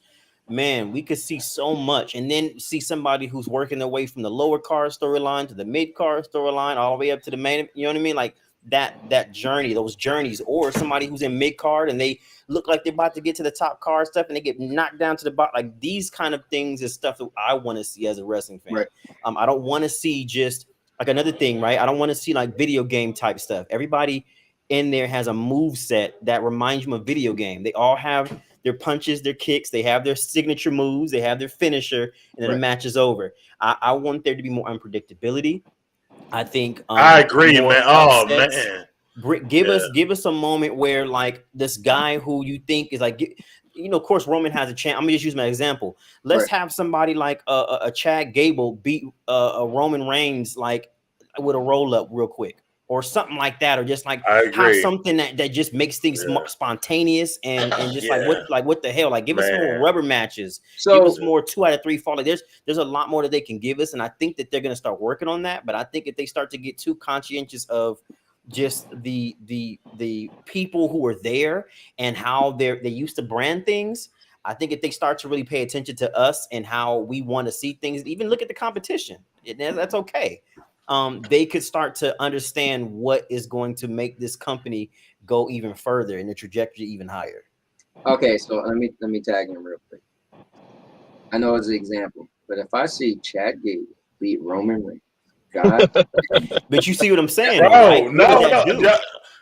man, we could see so much. And then see somebody who's working their way from the lower card storyline to the mid card storyline, all the way up to the main. You know what I mean? Like that journey, those journeys, or somebody who's in mid card and they look like they're about to get to the top card stuff and they get knocked down to the bottom. Like these kind of things is stuff that I want to see as a wrestling fan. Right. I don't want to see just like another thing, right? I don't want to see like video game type stuff. Everybody in there has a move set that reminds you of a video game. They all have their punches, their kicks, they have their signature moves, they have their finisher, and then the match is over. I want there to be more unpredictability. I think I agree, man. Oh man. Give us a moment where like this guy who you think is like, of course Roman has a chance. I'm gonna just use my example. Let's have somebody like a Chad Gable beat a Roman Reigns like with a roll up real quick. or something like that, or just like I have agree. something that just makes things more spontaneous and just what the hell, like give us more rubber matches, give us more 2 out of 3 fall. Like there's a lot more that they can give us, and I think that they're going to start working on that. But I think if they start to get too conscientious of just the people who are there and how they used to brand things, I think if they start to really pay attention to us and how we want to see things, even look at the competition, that's okay. They could start to understand what is going to make this company go even further and the trajectory even higher. Okay, so let me tag in real quick. I know it's an example, but if I see Chad Gable beat Roman Reigns, God, but you see what I'm saying, bro? Right? No.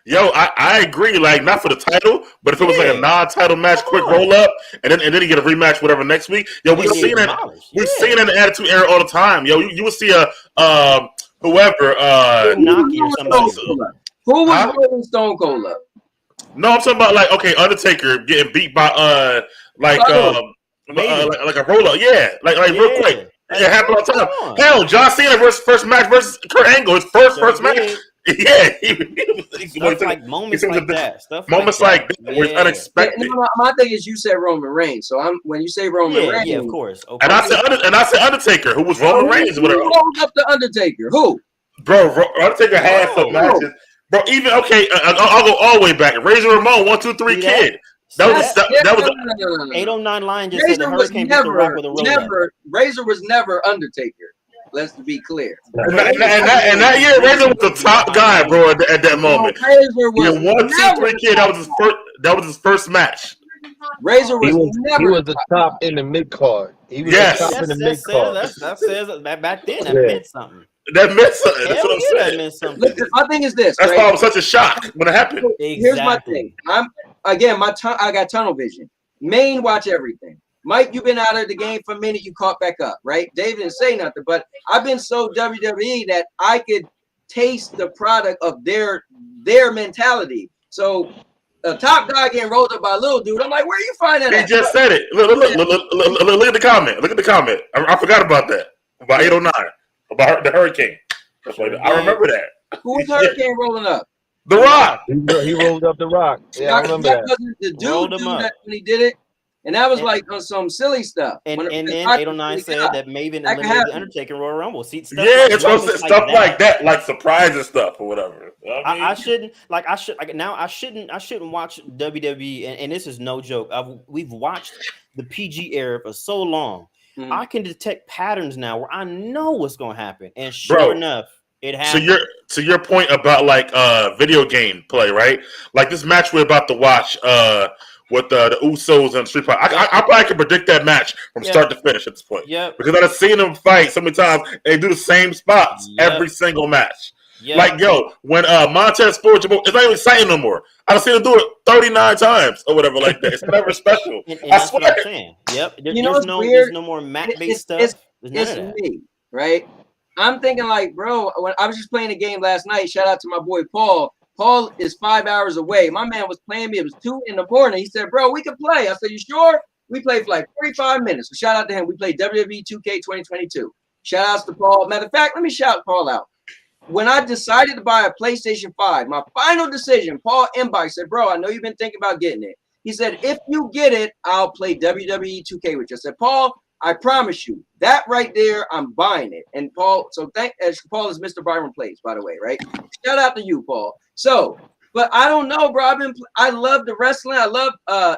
Yo, I agree. Like, not for the title, but if it was like a non-title match, quick roll up, and then you get a rematch, whatever, next week. Yo, we've seen it. We've seen it in the Attitude Era all the time. Yo, you will see a whoever Naki or somebody. Who was rolling Stone Cold up? No, I'm talking about like Undertaker getting beat by like a roll up. Yeah, like real quick. It happened all the time. Hell, John Cena first match versus Kurt Angle. His first match. Yeah, moments like that. Moments like that where it's unexpected. My thing is, you said Roman Reigns, so when you say Roman Reigns, of course. And I said Undertaker, who was Roman Reigns, whatever. Who rolled up the Undertaker? Who? Bro, Undertaker had some matches. Bro, even I'll go all the way back. Razor Ramon, 1, 2, 3 kid. That was 809 Lion just said the Hurricane beat the Rock with a roll. Razor was never Undertaker. Let's be clear. And that year, Razor was the top guy, bro. At that moment, Razor was 1, 2, 3 kid. That was his first match. Razor was never. He was the top in the mid card. He was the top in the mid card. That says that back then that meant something. That meant something. That's what I'm saying. That meant something. Listen, my thing is this. That's why it was such a shock when it happened. Exactly. Here's my thing. I got tunnel vision. Main watch everything. Mike, you've been out of the game for a minute. You caught back up, right? Dave didn't say nothing, but I've been so WWE that I could taste the product of their mentality. So a top guy getting rolled up by a little dude, I'm like, where you find that? He just said it. Look at the comment. Look at the comment. I forgot about that. About 809. About the Hurricane. I remember that. Who was Hurricane rolling up? The Rock. He rolled up the Rock. Yeah, I remember that. The dude that when he did it. And that was like on some silly stuff. And then 809 said that Maven eliminated the Undertaker Royal Rumble. See, stuff stuff like that, like surprises stuff or whatever. I shouldn't watch WWE, and this is no joke. We've watched the PG era for so long. Mm-hmm. I can detect patterns now where I know what's going to happen, and sure enough, it happens. So your point about like video game play, right? Like this match we're about to watch. With the Usos and Street Fighter, I probably can predict that match from start to finish at this point. Yeah, because I've seen them fight so many times. And they do the same spots every single match. Yep. Like when Montez Ford, it's not even exciting no more. I've seen them do it 39 times or whatever like that. It's never special. And that's what I'm saying. Yep. There's no more mat-based stuff. It's me, right? I'm thinking like, bro, when I was just playing a game last night. Shout out to my boy Paul. Paul is 5 hours away. My man was playing me. It was 2 in the morning. He said, bro, we can play. I said, you sure? We played for like 45 minutes. So shout out to him. We played WWE 2K 2022. Shout outs to Paul. Matter of fact, let me shout Paul out. When I decided to buy a PlayStation 5, my final decision, Paul Mbike said, bro, I know you've been thinking about getting it. He said, if you get it, I'll play WWE 2K with you. I said, Paul, I promise you, that right there, I'm buying it. And Paul, Paul is Mr. Byron Plays, by the way, right? Shout out to you, Paul. So, but I don't know, bro. I love the wrestling. I love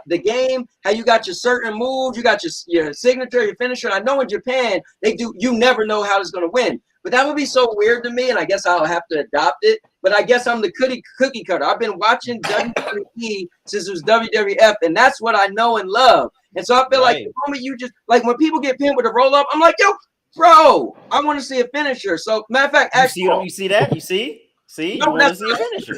the game. How you got your certain moves, you got your signature, your finisher. I know in Japan they do. You never know how it's going to win. But that would be so weird to me, and I guess I'll have to adopt it. But I guess I'm the cookie cutter. I've been watching WWE since it was WWF, and that's what I know and love. And so I feel like the moment you just like when people get pinned with a roll up, I'm like, yo, bro, I want to see a finisher. So matter of fact, you see that? You see? See, no, that's a finisher.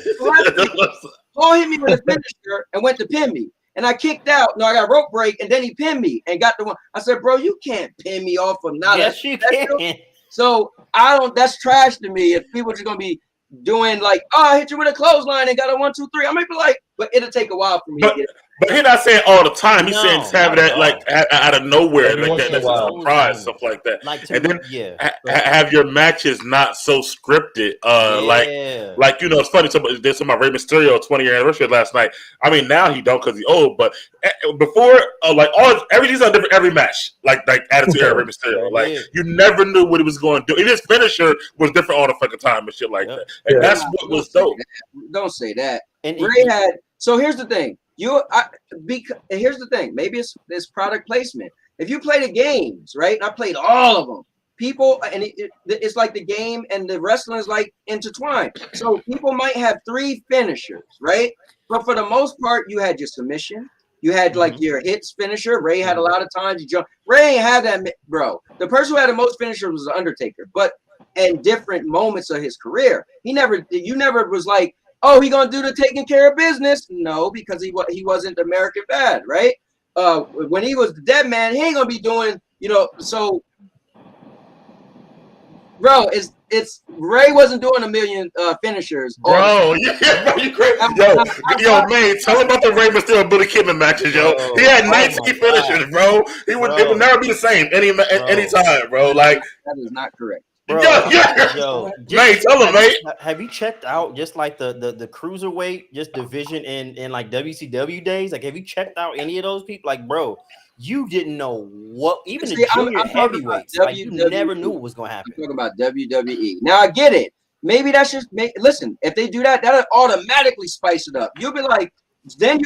Paul hit me with a finisher and went to pin me, and I kicked out. No, I got a rope break, and then he pinned me and got the one. I said, "Bro, you can't pin me off of nothing." Yes, you can. So I don't. That's trash to me. If people are just gonna be doing like, "Oh, I hit you with a clothesline and got a 1, 2, 3," I might be like, but it'll take a while for me to get it. But he's not saying all the time. He's saying No, having not that at like out of nowhere, Every like once that. in a That's a while. surprise, stuff like that. Like to And me, then yeah. have your matches not so scripted. Yeah. Like you know, it's funny. There's some of my Rey Mysterio 20-year anniversary last night. I mean, now he don't because he's old, but before, like everything's on different every match. Like Attitude Era Rey Mysterio. Like you never knew what he was going to do. And his finisher was different all the fucking time and shit like that. And that's what was dope. Don't say that. And Ray had. So here's the thing. Here's the thing. Maybe it's product placement. If you play the games, right? And I played all of them. People, and it's like the game and the wrestling is like intertwined. So people might have 3 finishers, right? But for the most part, you had your submission. You had like your hits finisher. Ray had a lot of times you jump. Ray ain't had that, bro. The person who had the most finishers was the Undertaker. But in different moments of his career, you never was like, oh, he gonna do the taking care of business. No, because he wasn't the American Bad, right? When he was the dead man, he ain't gonna be doing, so. Bro, it's Ray wasn't doing a million finishers. Bro, yeah, you crazy. Yo, man, tell him about the Rey Mysterio and Billy Kidman matches, yo. He had 19 finishers, bro. It would never be the same any time, bro. Like that is not correct. Bro, yo, man, tell him, mate. Have you checked out just like the cruiserweight just division in like WCW days? Like, have you checked out any of those people? Like, bro, you didn't know what even the junior heavyweights. Like, you never knew what was going to happen. I'm talking about WWE. Now I get it. Maybe that's just listen. If they do that, that'll automatically spice it up. You'll be like, I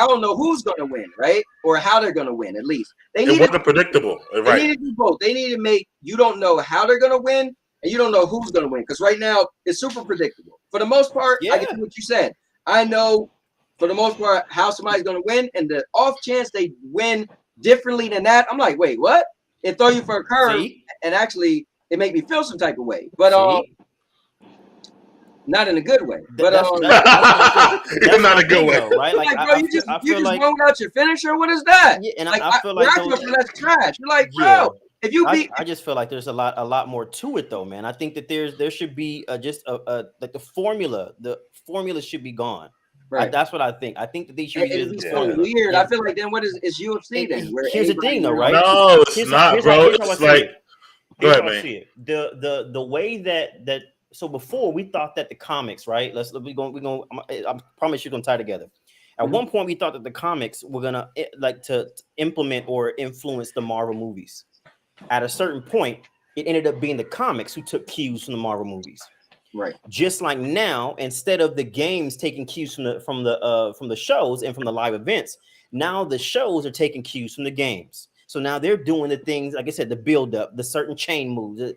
don't know who's going to win, right? Or how they're going to win. At least it wasn't predictable. Right? They need to do both. They need to make you don't know how they're going to win, and you don't know who's going to win. Because right now it's super predictable. For the most part, I get what you said. I know for the most part how somebody's going to win, and the off chance they win differently than that, I'm like, wait, what? It throw you for a curve, and actually it make me feel some type of way, but not in a good way. But that's not a good way, though, right? Like, bro, you just rolled out your finisher. What is that? Yeah, and like, I feel like that's trash. You're like, bro, if you beat, I just feel like there's a lot more to it, though, man. I think that there should be just like the formula should be gone. Right. That's what I think. I think that they should use so weird. I feel like then what is UFC then? Here's the thing, though, right? No, it's not, bro. It's like, go ahead, man. The way that so before we thought that the comics, right? We're going. I promise you're gonna tie together. At one point, we thought that the comics were gonna like to implement or influence the Marvel movies. At a certain point, it ended up being the comics who took cues from the Marvel movies. Right. Just like now, instead of the games taking cues from the shows and from the live events, now the shows are taking cues from the games. So now they're doing the things, like I said, the build up, the certain chain moves,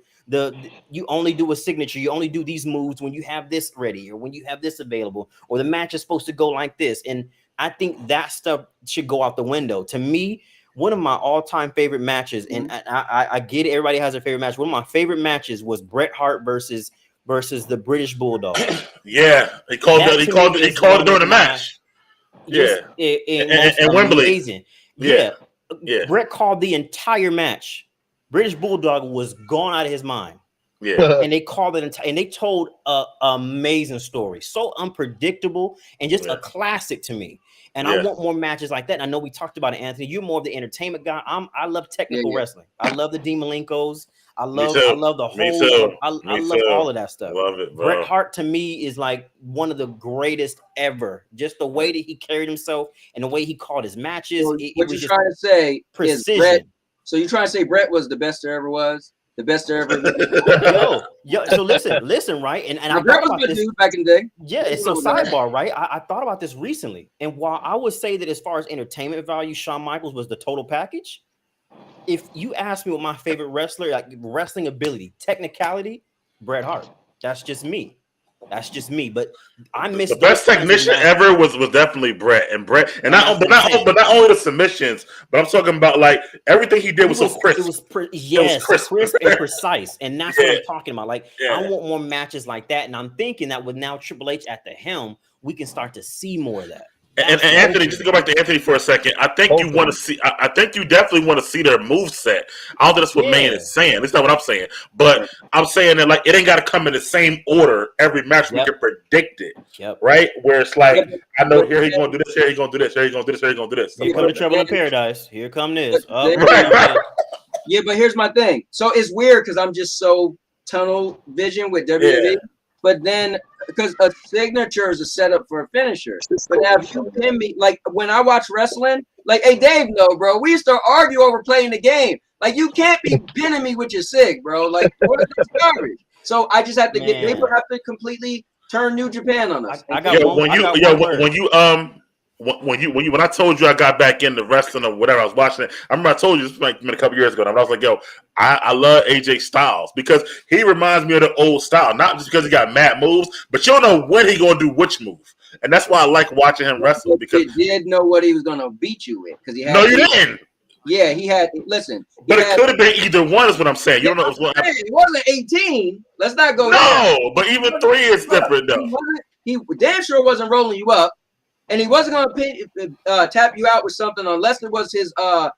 you only do a signature, you only do these moves when you have this ready or when you have this available, or the match is supposed to go like this. And I think that stuff should go out the window. To me, one of my all-time favorite matches, and I get it, everybody has their favorite match. One of my favorite matches was Bret Hart versus the British Bulldog. Yeah, he called it during the match. Yeah, and Wembley. Amazing. Yeah. Bret called the entire match. British Bulldog was gone out of his mind. Yeah, and they called it, and they told a amazing story, so unpredictable and just a classic to me. And I want more matches like that. And I know we talked about it, Anthony. You're more of the entertainment guy. I love technical wrestling. I love the Dean Malenkos. I love the whole. I love all of that stuff. Love it, bro. Bret Hart to me is like one of the greatest ever. Just the way that he carried himself and the way he called his matches. So what you're trying to say precision. Is Bret. So you're trying to say Bret was the best there ever was, the best there ever. yo. So listen, right? And I Bret was a good dude back in the day. Yeah, it's so sidebar, right? I thought about this recently, and while I would say that as far as entertainment value, Shawn Michaels was the total package. If you ask me what my favorite wrestler, like wrestling ability, technicality, Bret Hart. That's just me. But I miss the best technician ever was definitely Bret, and not only the submissions, but I'm talking about like everything he did was so crisp. It was crisp and precise, and that's what I'm talking about. Like I want more matches like that, and I'm thinking that with now Triple H at the helm, we can start to see more of that. And Anthony, just to go back to Anthony for a second, I think you want to see. I think you definitely want to see their move set. I don't think that's what Man is saying. That's not what I'm saying. But I'm saying that like it ain't got to come in the same order every match. We can predict it, right? Where it's like I know here he's gonna do this, here he's gonna do this, here he's gonna do this, here he's gonna do this. Here come the Trouble in Paradise. Here come this. Yeah, but here's my thing. So it's weird because I'm just so tunnel vision with WWE. Yeah. But then, because a signature is a setup for a finisher. But now if you pin me, like when I watch wrestling, like, hey, Dave, no, bro, we used to argue over playing the game. Like, you can't be pinning me with your sig, bro. Like, what is this garbage? So I just have to they have to completely turn New Japan on us. When I told you I got back into wrestling or whatever, I was watching it. I remember I told you this like a couple years ago, and I was like, yo, I love AJ Styles because he reminds me of the old style, not just because he got mad moves, but you don't know when he gonna do which move. And that's why I like watching him wrestle because he did know what he was gonna beat you with because he had No, you didn't. Yeah, he had but it could have been either one is what I'm saying. You don't know what happened. It wasn't 18. Let's not go there. But even 3 is different though. He damn sure wasn't rolling you up. And he wasn't going to tap you out with something unless it was the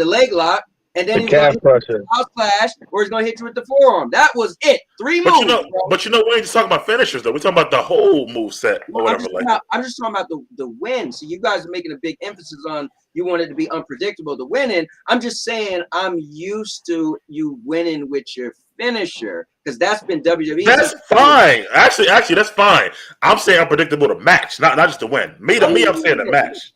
leg lock, and then he was going to hit you house clash, or he's going to hit you with the forearm. That was it. 3 moves. But we ain't just talking about finishers though. We're talking about the whole move set or whatever. I'm just talking about the win. So you guys are making a big emphasis on you want it to be unpredictable to winning. I'm just saying I'm used to you winning with your finisher because that's been WWE. That's fine. Actually, that's fine. I'm saying unpredictable to match, not just to win. Me, I'm saying the match.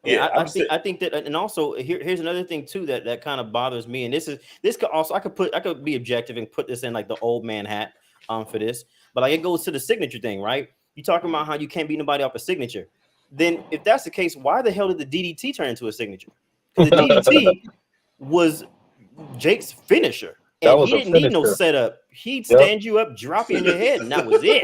I think that, and also here's another thing too that kind of bothers me, and this could also I could be objective and put this in like the old man hat for this, but like it goes to the signature thing, right? You talking about how you can't beat nobody off a signature. Then if that's the case, why the hell did the DDT turn into a signature? Because the DDT was Jake's finisher. And he didn't need no setup. He'd stand you up, drop you in your head, and that was it.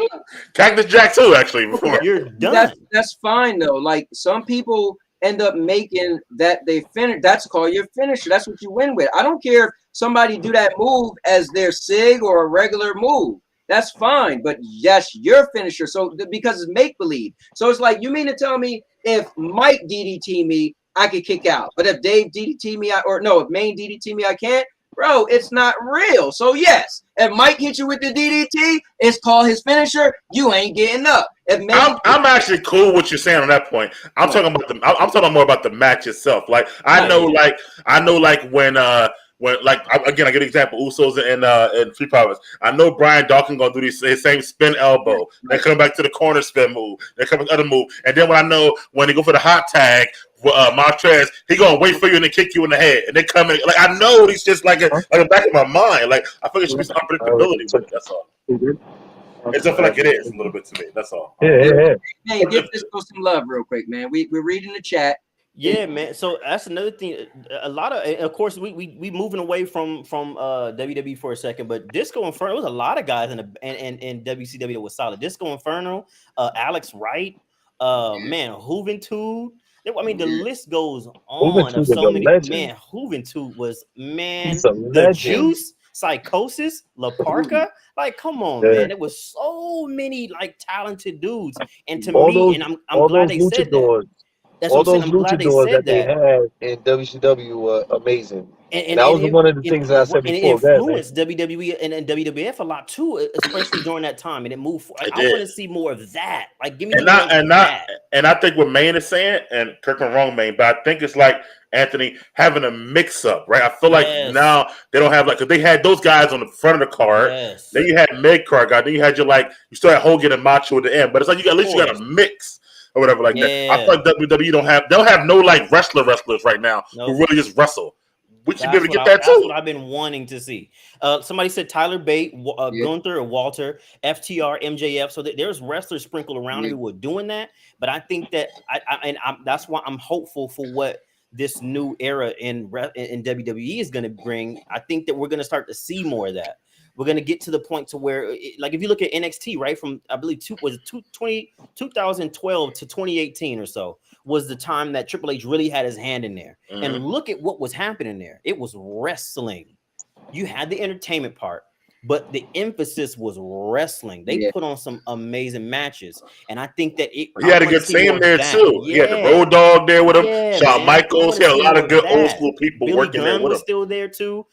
Cactus Jack too, actually. Before you're done. That's fine though. Like some people end up making that they finish. That's called your finisher. That's what you win with. I don't care if somebody do that move as their sig or a regular move. That's fine, but yes, your finisher. So because it's make believe. So it's like you mean to tell me if Mike DDT me, I could kick out, but if Dave DDT me, if Main DDT me, I can't. Bro, it's not real. So yes, if Mike hit you with the DDT, it's called his finisher. You ain't getting up. I'm actually cool with what you're saying on that point. I'm talking about I'm talking more about the match itself. Like I know when again, I get an example, Usos and Street Profits. I know Brian Dawkins gonna do his same spin elbow. They come back to the corner spin move. They come back to the other move, and then when I know when they go for the hot tag, Montrez, he gonna wait for you and then kick you in the head, and they come in. Like I know he's just like in the back of my mind. Like I feel it should be some unpredictability with it. That's all. It doesn't feel like it is a little bit to me. That's all. Yeah. Hey, give this some love real quick, man. We're reading the chat. Yeah, man. So that's another thing. A lot of course, we moving away from WWE for a second, but Disco Inferno, there was a lot of guys in WCW that was solid. Disco Inferno, Alex Wright, man, Juventud. I mean, the list goes on of so many. Man, Juventud was the Juice, Psychosis, La Parka. Like, come on, man. There was so many like talented dudes, and to me, I'm glad they said that. That's all those luchadors that they had in WCW were amazing. And that was one of the things that I said before. It influenced WWE and WWF a lot too, especially during that time. And it moved forward. I want to see more of that. Like, give me and I think what Maine is saying, and correct me wrong, Maine, but I think it's like Anthony having a mix-up, right? I feel like now they don't have because they had those guys on the front of the card. Yes. Then you had mid-card guys. Then you had you still had Hogan and Macho at the end. But it's like at least you got a mix. Or whatever like that. I feel like WWE they'll have no like wrestlers right now who really just wrestle. We should be able to get that too. That's what I've been wanting to see. Somebody said Tyler Bate, Gunther or Walter, FTR, MJF. So there's wrestlers sprinkled around who were doing that. But I think that that's why I'm hopeful for what this new era in WWE is going to bring. I think that we're going to start to see more of that. We're going to get to the point to where, like, if you look at NXT, right, from, I believe, 2012 to 2018 or so was the time that Triple H really had his hand in there. Mm-hmm. And look at what was happening there. It was wrestling. You had the entertainment part. but the emphasis was wrestling. They put on some amazing matches, and I think that he had a good team there too. Yeah. He had the Road Dogg there with him. Shawn Michaels. He had a lot of good old school people Billy working there Gunn with was him. still there too.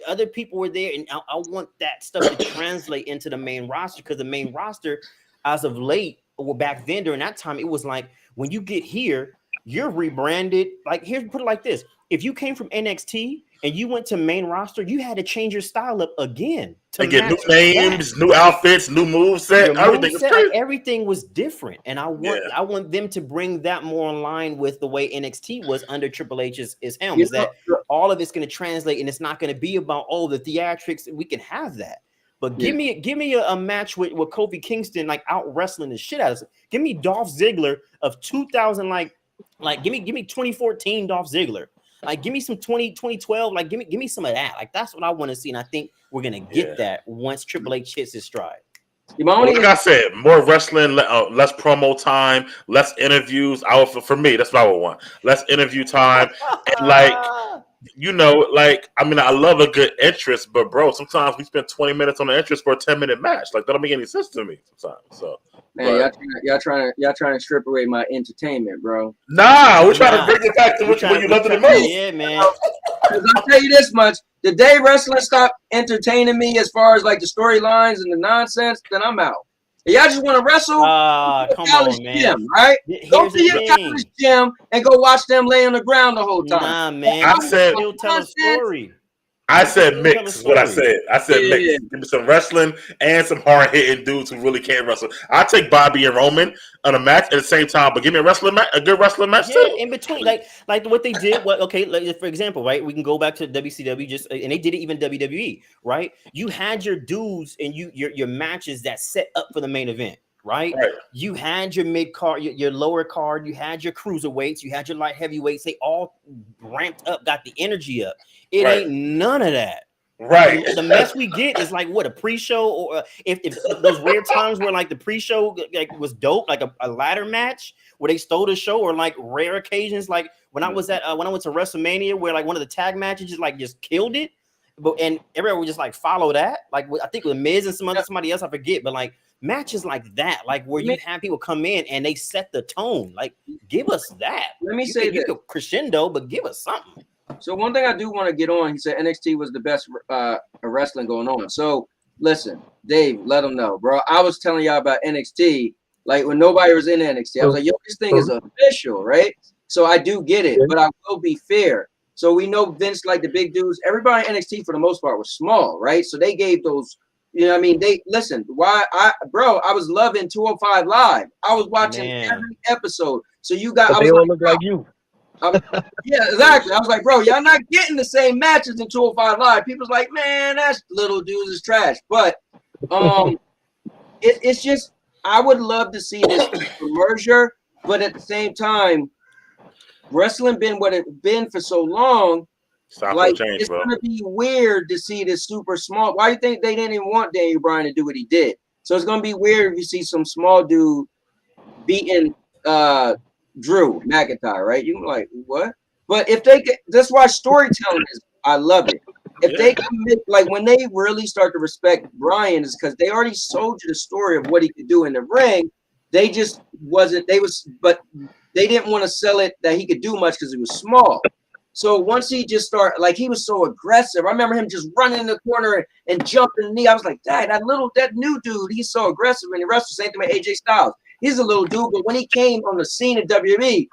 Other people were there, and I want that stuff to translate into the main roster, because the main roster, as of late, or back then during that time, it was like when you get here, you're rebranded. Like, here's, put it like this: if you came from NXT and you went to main roster, you had to change your style up again to get new names, new outfits, new moveset. Everything was different, and I want them to bring that more in line with the way NXT was under Triple H's helm. Is that all of it's going to translate, and it's not going to be about the theatrics. We can have that, but give me a match with Kofi Kingston, like out wrestling the shit out of it. Give me Dolph Ziggler of 2000, like give me 2014 Dolph Ziggler. Like, give me some 2012. Like, give me some of that. Like, that's what I want to see, and I think we're gonna get that once Triple H hits his stride. Like I said, more wrestling, less promo time, less interviews. For me, that's what I would want. Less interview time, and I mean, I love a good entrance, but bro, sometimes we spend 20 minutes on the entrance for a 10-minute match. Like, that don't make any sense to me sometimes. So. Man, y'all trying to strip away my entertainment, bro. Nah, we're trying to bring it back to what you loved the most. Yeah, man. Because I'll tell you this much: the day wrestling stopped entertaining me, as far as like the storylines and the nonsense, then I'm out. If y'all just want to wrestle, come on, man. Gym, right? Go to your college gym and go watch them lay on the ground the whole time. Nah, man. I said, he'll tell a story. I said mix. What I said. I said mix. Give me some wrestling and some hard hitting dudes who really can't wrestle. I'll take Bobby and Roman on a match at the same time, but give me a good wrestling match too. In between, like what they did. Like, for example, right? We can go back to WCW, and they did it even WWE, right? You had your dudes and your matches that set up for the main event. Right? You had your mid card, your lower card, you had your cruiserweights, you had your light heavyweights. They all ramped up, got the energy up. It ain't none of that. Right. The mess we get is like what, a pre-show, or if those rare times where like the pre-show was dope, like a ladder match where they stole the show, or like rare occasions like when I went to WrestleMania where like one of the tag matches just killed it. And everyone would just like follow that. Like, I think with Miz and somebody else, I forget, but like matches like that, like where you have people come in and they set the tone. Like, give us that. Let me say you could crescendo, but give us something. So one thing I do want to get on, he said NXT was the best wrestling going on. So listen, Dave, let them know, bro. I was telling y'all about NXT, like when nobody was in NXT. I was like, yo, this thing is official, right? So I do get it, but I will be fair. So we know Vince, like the big dudes, everybody in NXT for the most part was small, right? So they gave those, you know what I mean? They listen, I was loving 205 Live. I was watching every episode. So you got they all look like you. Yeah, exactly. I was like, bro, y'all not getting the same matches in 205 Live. People's like, man, that's little dudes is trash. But it's just, I would love to see this merger, but at the same time, wrestling been what it's been for so long. It's gonna be weird to see this super small. Why do you think they didn't even want Daniel Bryan to do what he did? So it's gonna be weird if you see some small dude beating Drew McIntyre, right? You're like, what? But if they get, that's why storytelling is, I love it. If they commit, like when they really start to respect Bryan, is because they already sold you the story of what he could do in the ring. They just wasn't. But they didn't want to sell it that he could do much because he was small. So once he just started, like he was so aggressive. I remember him just running in the corner and jumping the knee. I was like, Dad, that new dude, he's so aggressive and he wrestles. Same thing with AJ Styles. He's a little dude, but when he came on the scene at WWE,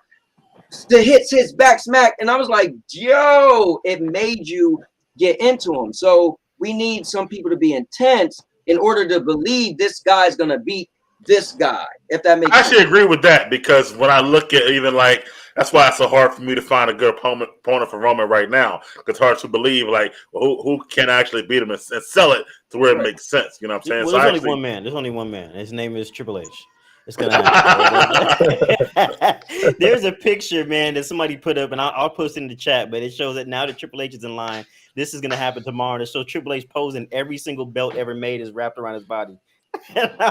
the hits, back smack, and I was like, yo, it made you get into him. So we need some people to be intense in order to believe this guy's gonna beat this guy, if that makes sense. I actually agree with that, because when I look at even like, that's why it's so hard for me to find a good opponent for Roman right now. It's hard to believe like who can actually beat him and sell it to where it makes sense. You know what I'm saying? Well, there's only one man. There's only one man. His name is Triple H. It's gonna happen. There's a picture, man, that somebody put up, and I'll post it in the chat. But it shows that now that Triple H is in line, this is gonna happen tomorrow. And it shows Triple H posing. Every single belt ever made is wrapped around his body. A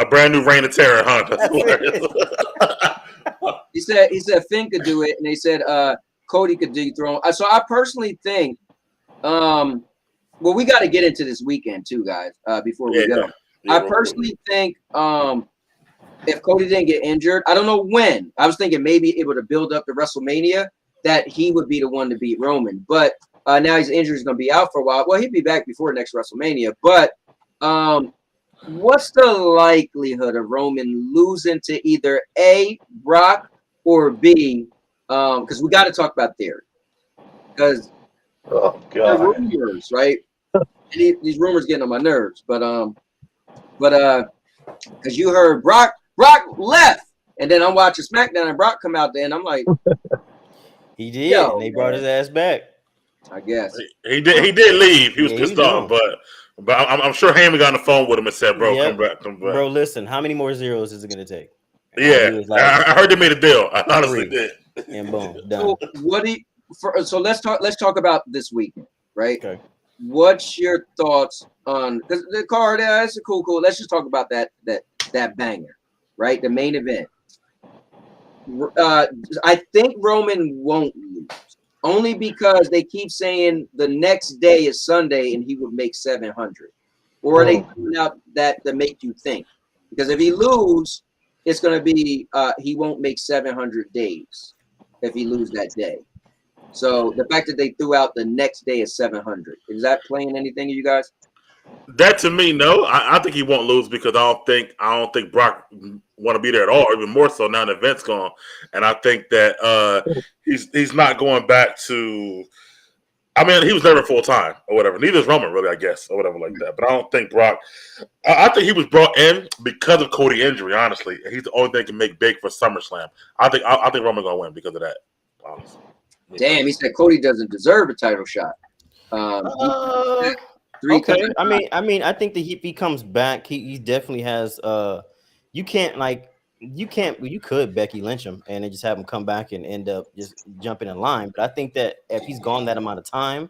brand new Reign of Terror, huh? He said Finn could do it, and they said Cody could dethrone. So I personally think Well, we got to get into this weekend too, guys. Before we go, I personally think if Cody didn't get injured, I don't know when. I was thinking maybe able to build up to WrestleMania that he would be the one to beat Roman, but now he's injured. He's going to be out for a while. Well, he'd be back before next WrestleMania, but what's the likelihood of Roman losing to either A, Brock, or B? Because we got to talk about theory. Because the rumors, right? These rumors getting on my nerves, but because you heard Brock left, and then I'm watching SmackDown and Brock come out there, and I'm like, he did. And they brought his ass back. I guess he did leave. He was pissed off, but I'm sure Heyman got on the phone with him and said, "Bro, come back." Bro, listen, how many more zeros is it gonna take? Yeah, like, I heard they made a deal. I honestly did. And boom, done. So let's talk about this weekend, right? Okay. What's your thoughts on because the card? It's cool. Let's just talk about that banger, right? The main event. I think Roman won't lose, only because they keep saying the next day is Sunday and he would make 700, or are they coming out that to make you think? Because if he lose, it's going to be he won't make 700 days if he lose that day. So the fact that they threw out the next day is 700, is that playing anything to you guys? That to me, no. I think he won't lose because I don't think Brock want to be there at all. Even more so now the event's gone, and I think that he's not going back to. I mean, he was never full time or whatever. Neither is Roman, really, I guess, or whatever like that. But I don't think Brock. I think he was brought in because of Cody injury. Honestly, he's the only thing that can make big for SummerSlam. I think Roman's gonna win because of that. Honestly. Damn, he said Cody doesn't deserve a title shot. Okay. I mean, I think that if he comes back, he definitely has. You could Becky Lynch him and then just have him come back and end up just jumping in line. But I think that if he's gone that amount of time,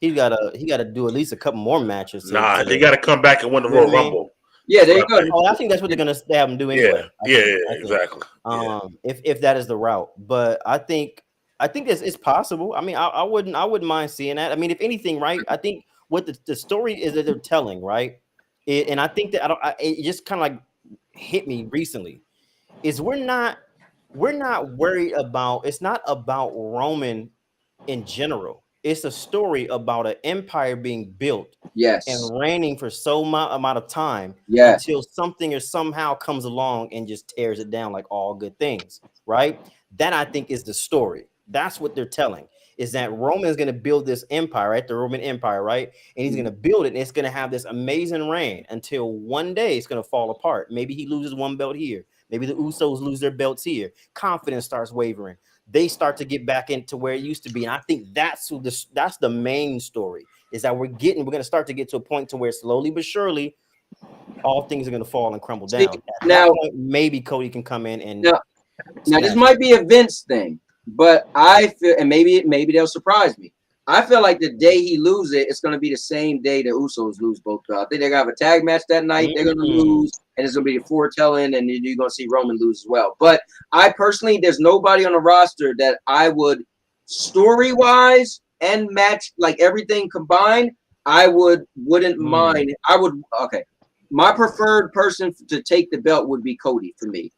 he gotta do at least a couple more matches. He got to come back and win the Royal Rumble. Yeah, there you go. Oh, I think that's what they're gonna have him do anyway. Yeah, exactly. If that is the route, but I think it's possible. I mean, I wouldn't mind seeing that. I mean, if anything, right? I think what the story is that they're telling, right? And I think that it just kind of like hit me recently. Is we're not worried about. It's not about Roman in general. It's a story about an empire being built, and reigning for so amount of time, until something or somehow comes along and just tears it down, like all good things, right? That I think is the story. That's what they're telling, is that Roman is going to build this empire, right? The Roman Empire, right? And he's going to build it, and it's going to have this amazing reign until one day it's going to fall apart. Maybe he loses one belt here. Maybe the Usos lose their belts here. Confidence starts wavering. They start to get back into where it used to be. And I think that's the main story, is that we're going to start to get to a point to where slowly but surely all things are going to fall and crumble down. At that point, maybe Cody can come in and now this might be a Vince thing. But I feel, and maybe they'll surprise me. I feel like the day he loses it, it's going to be the same day the Usos lose both. I think they're going to have a tag match that night. They're going to lose, and it's going to be a foretelling, and you're going to see Roman lose as well. But I personally, there's nobody on the roster that I would, story-wise and match, like everything combined, I wouldn't mind. My preferred person to take the belt would be Cody for me.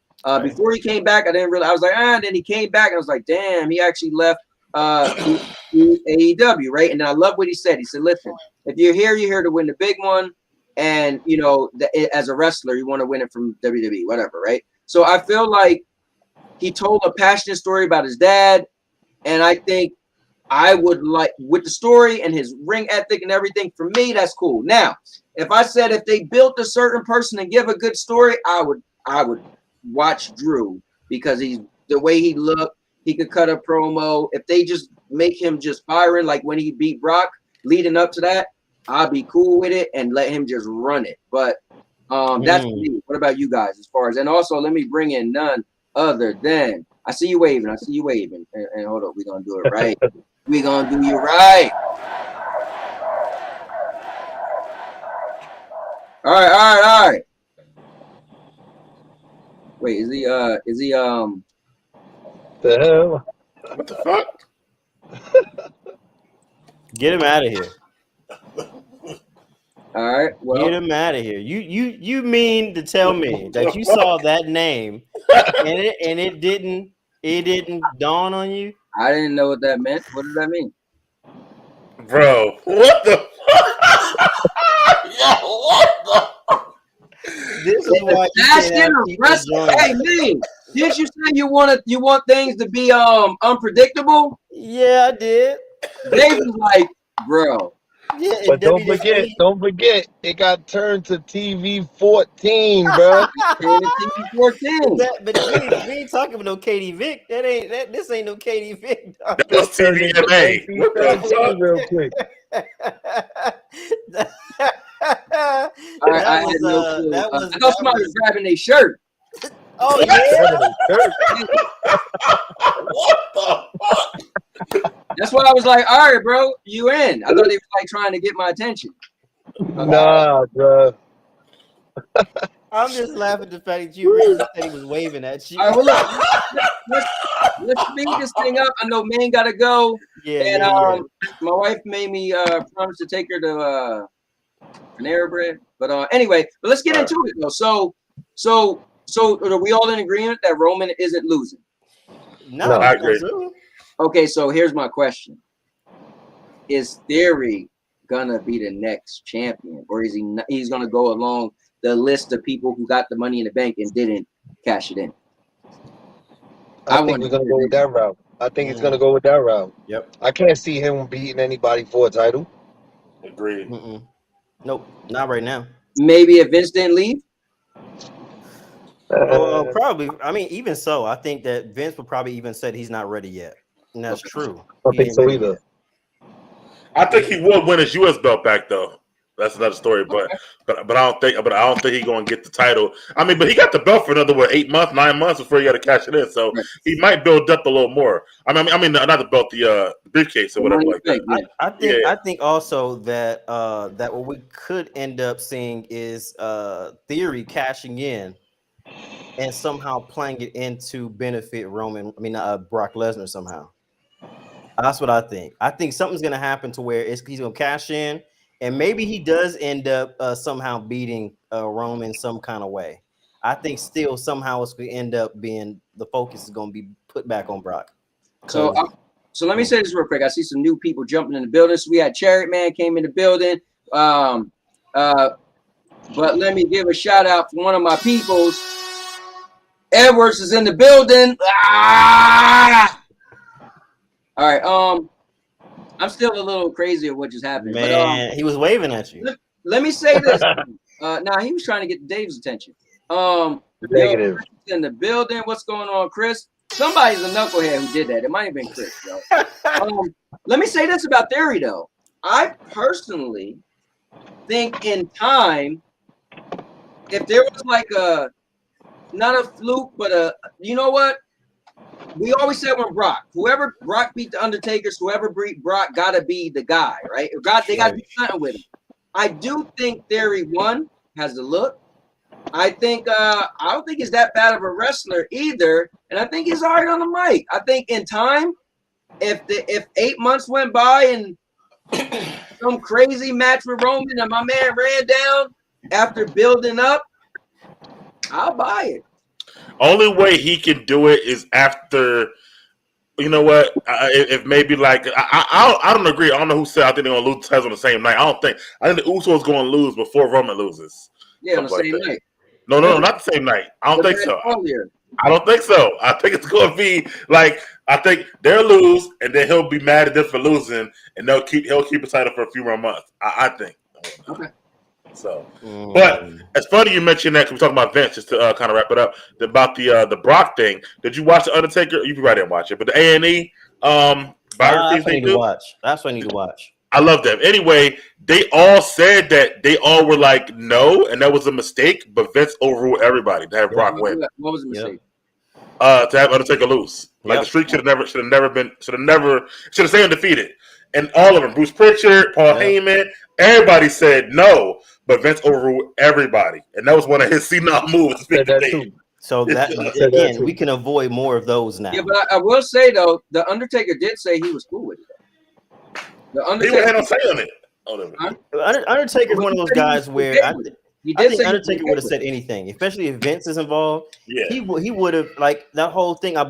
Before he came back, I didn't really. I was like, and then he came back, and I was like, damn, he actually left AEW, right? And I love what he said. He said, listen, if you're here to win the big one, and as a wrestler, you want to win it from WWE, whatever, right? So I feel like he told a passionate story about his dad, and I think I would like, with the story and his ring ethic and everything, for me, that's cool. Now, if I said if they built a certain person and give a good story, I would watch Drew, because he's the way he looked, he could cut a promo. If they just make him just firing like when he beat Brock leading up to that, I'll be cool with it and let him just run it. But that's me. What about you guys as far as, and also let me bring in none other than, I see you waving, and hold up, we're gonna do it right. We're gonna do you right. All right. Wait, is he the hell? What the fuck? Get him out of here. All right. Well, get him out of here. You mean to tell me that you saw that name and it didn't dawn on you? I didn't know what that meant. What does that mean? Bro, what the yeah, what the This is why you Hey man, didn't you say you want things to be unpredictable? Yeah, I did. They was like, bro. Yeah, but don't forget, it got turned to TV 14, bro. TV 14. But we ain't talking about no Katie Vick. This ain't no Katie Vick. Dog. That was TVMA. What the fuck? Real quick. I had no clue. I thought somebody was grabbing their shirt. Oh yeah. What the fuck? That's why I was like, all right, bro, you in. I thought they were like trying to get my attention. Nah, bro. I'm just laughing at the fact that you really said he was waving at you. All right, well, let's speed this thing up. I know man gotta go. Yeah. My wife made me promise to take her to Panera Bread. But anyway, but let's get into it though. So are we all in agreement that Roman isn't losing? No, I agree. Okay, so here's my question: is Theory gonna be the next champion, or is he's gonna go along the list of people who got the Money in the Bank and didn't cash it in? I think we're gonna go with that route. I think it's gonna go with that route. Yep. I can't see him beating anybody for a title. Agreed. Nope, not right now. Maybe if Vince didn't leave. Probably. I mean, even so, I think that Vince would probably even said he's not ready yet, and that's true. I don't think so either. I think he would win his U.S. belt back though. That's another story, but I don't think he's going to get the title. I mean, but he got the belt for another 8 months, 9 months before he got to cash it in. So he might build up a little more. I mean, not the belt, the briefcase or whatever like that. I think also that that what we could end up seeing is Theory cashing in and somehow playing it into benefit Brock Lesnar somehow. That's what I think. I think something's going to happen to where he's going to cash in. And maybe he does end up somehow beating Roman some kind of way. I think still somehow it's going to end up being the focus is going to be put back on Brock. So let me say this real quick. I see some new people jumping in the building. So we had Chariot Man came in the building. But let me give a shout out for one of my peoples. Edwards is in the building. Ah! All right. I'm still a little crazy at what just happened. Man, but, he was waving at you. Let me say this. He was trying to get Dave's attention. Negative. In the building. What's going on, Chris? Somebody's a knucklehead who did that. It might have been Chris, though. Let me say this about Theory, though. I personally think in time, if there was like not a fluke, but you know what? We always said when whoever Brock beat the Undertakers, whoever beat Brock gotta be the guy, right? They gotta do something with him. I do think Theory 1 has the look. I think I don't think he's that bad of a wrestler either, and I think he's all right on the mic. I think in time, if 8 months went by and some crazy match with Roman and my man ran down after building up, I'll buy it. Only way he can do it is after, you know what? If maybe like I don't agree. I don't know who said I think they're gonna lose the titles on the same night. I think the Usos going to lose before Roman loses. Yeah, on the same night. No, not the same night. I don't think so. Earlier. I don't think so. I think it's going to be like I think they'll lose, and then he'll be mad at them for losing, and he'll keep his title for a few more months. I think. Okay. So, but it's funny you mentioned that because we're talking about Vince, just to kind of wrap it up about the Brock thing. Did you watch the Undertaker? You probably didn't watch it, but the A&E biographies they do. That's what I need to watch. I love them. Anyway, they all said that they all were like no, and that was a mistake. But Vince overruled everybody to have Brock win. What was the mistake? To have Undertaker lose. Like the streak should have stayed undefeated. And all of them, Bruce Pritchard, Paul Heyman, everybody said no. But Vince overruled everybody, and that was one of his senile moves. So that again, we can avoid more of those now. Yeah, but I will say though, the Undertaker did say he was cool with it. The He Undertaker would have no say on it. Undertaker's one of those guys where I think Undertaker would have said said anything, especially if Vince is involved. Yeah. He would have, like, that whole thing. I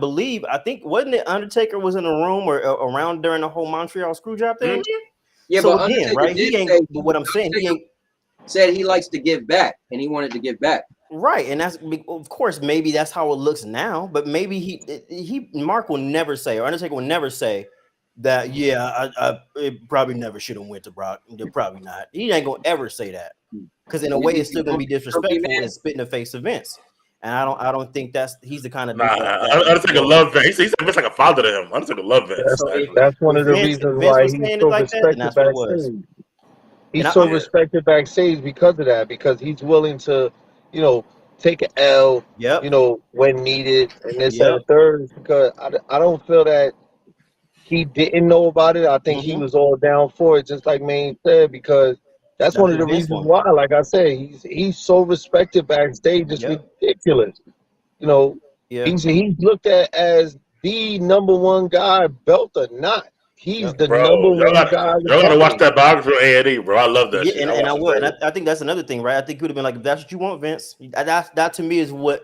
think wasn't it Undertaker was in a room or around during the whole Montreal Screwjob thing? Mm-hmm. Yeah, so but again, Undertaker right? He ain't. But what I'm saying, he ain't. Said he likes to give back, and he wanted to give back. Right, and that's, of course, maybe that's how it looks now. But maybe Mark will never say, or Undertaker will never say that. Yeah, I it probably never should have went to Brock. Probably not. He ain't gonna ever say that, because in a way, it's still gonna be disrespectful and spit in the face of Vince. And I don't think he's the kind of dude. Undertaker love Vince. He said Vince like a father to him. Undertaker love Vince. That's one of the reasons why he's so respected backstage. He's so respected backstage because of that, because he's willing to, take an L, when needed, and this and the third. Because I don't feel that he didn't know about it. I think he was all down for it, just like Maine said, because that's one of the reasons why, like I said, he's so respected backstage. It's ridiculous. He's looked at as the number one guy, belt or not. He's the number one guy. You're gonna watch that biography on A&E, bro. I love that. Yeah, and I would. And I think that's another thing, right? I think he would have been like, if that's what you want, Vince. That to me is what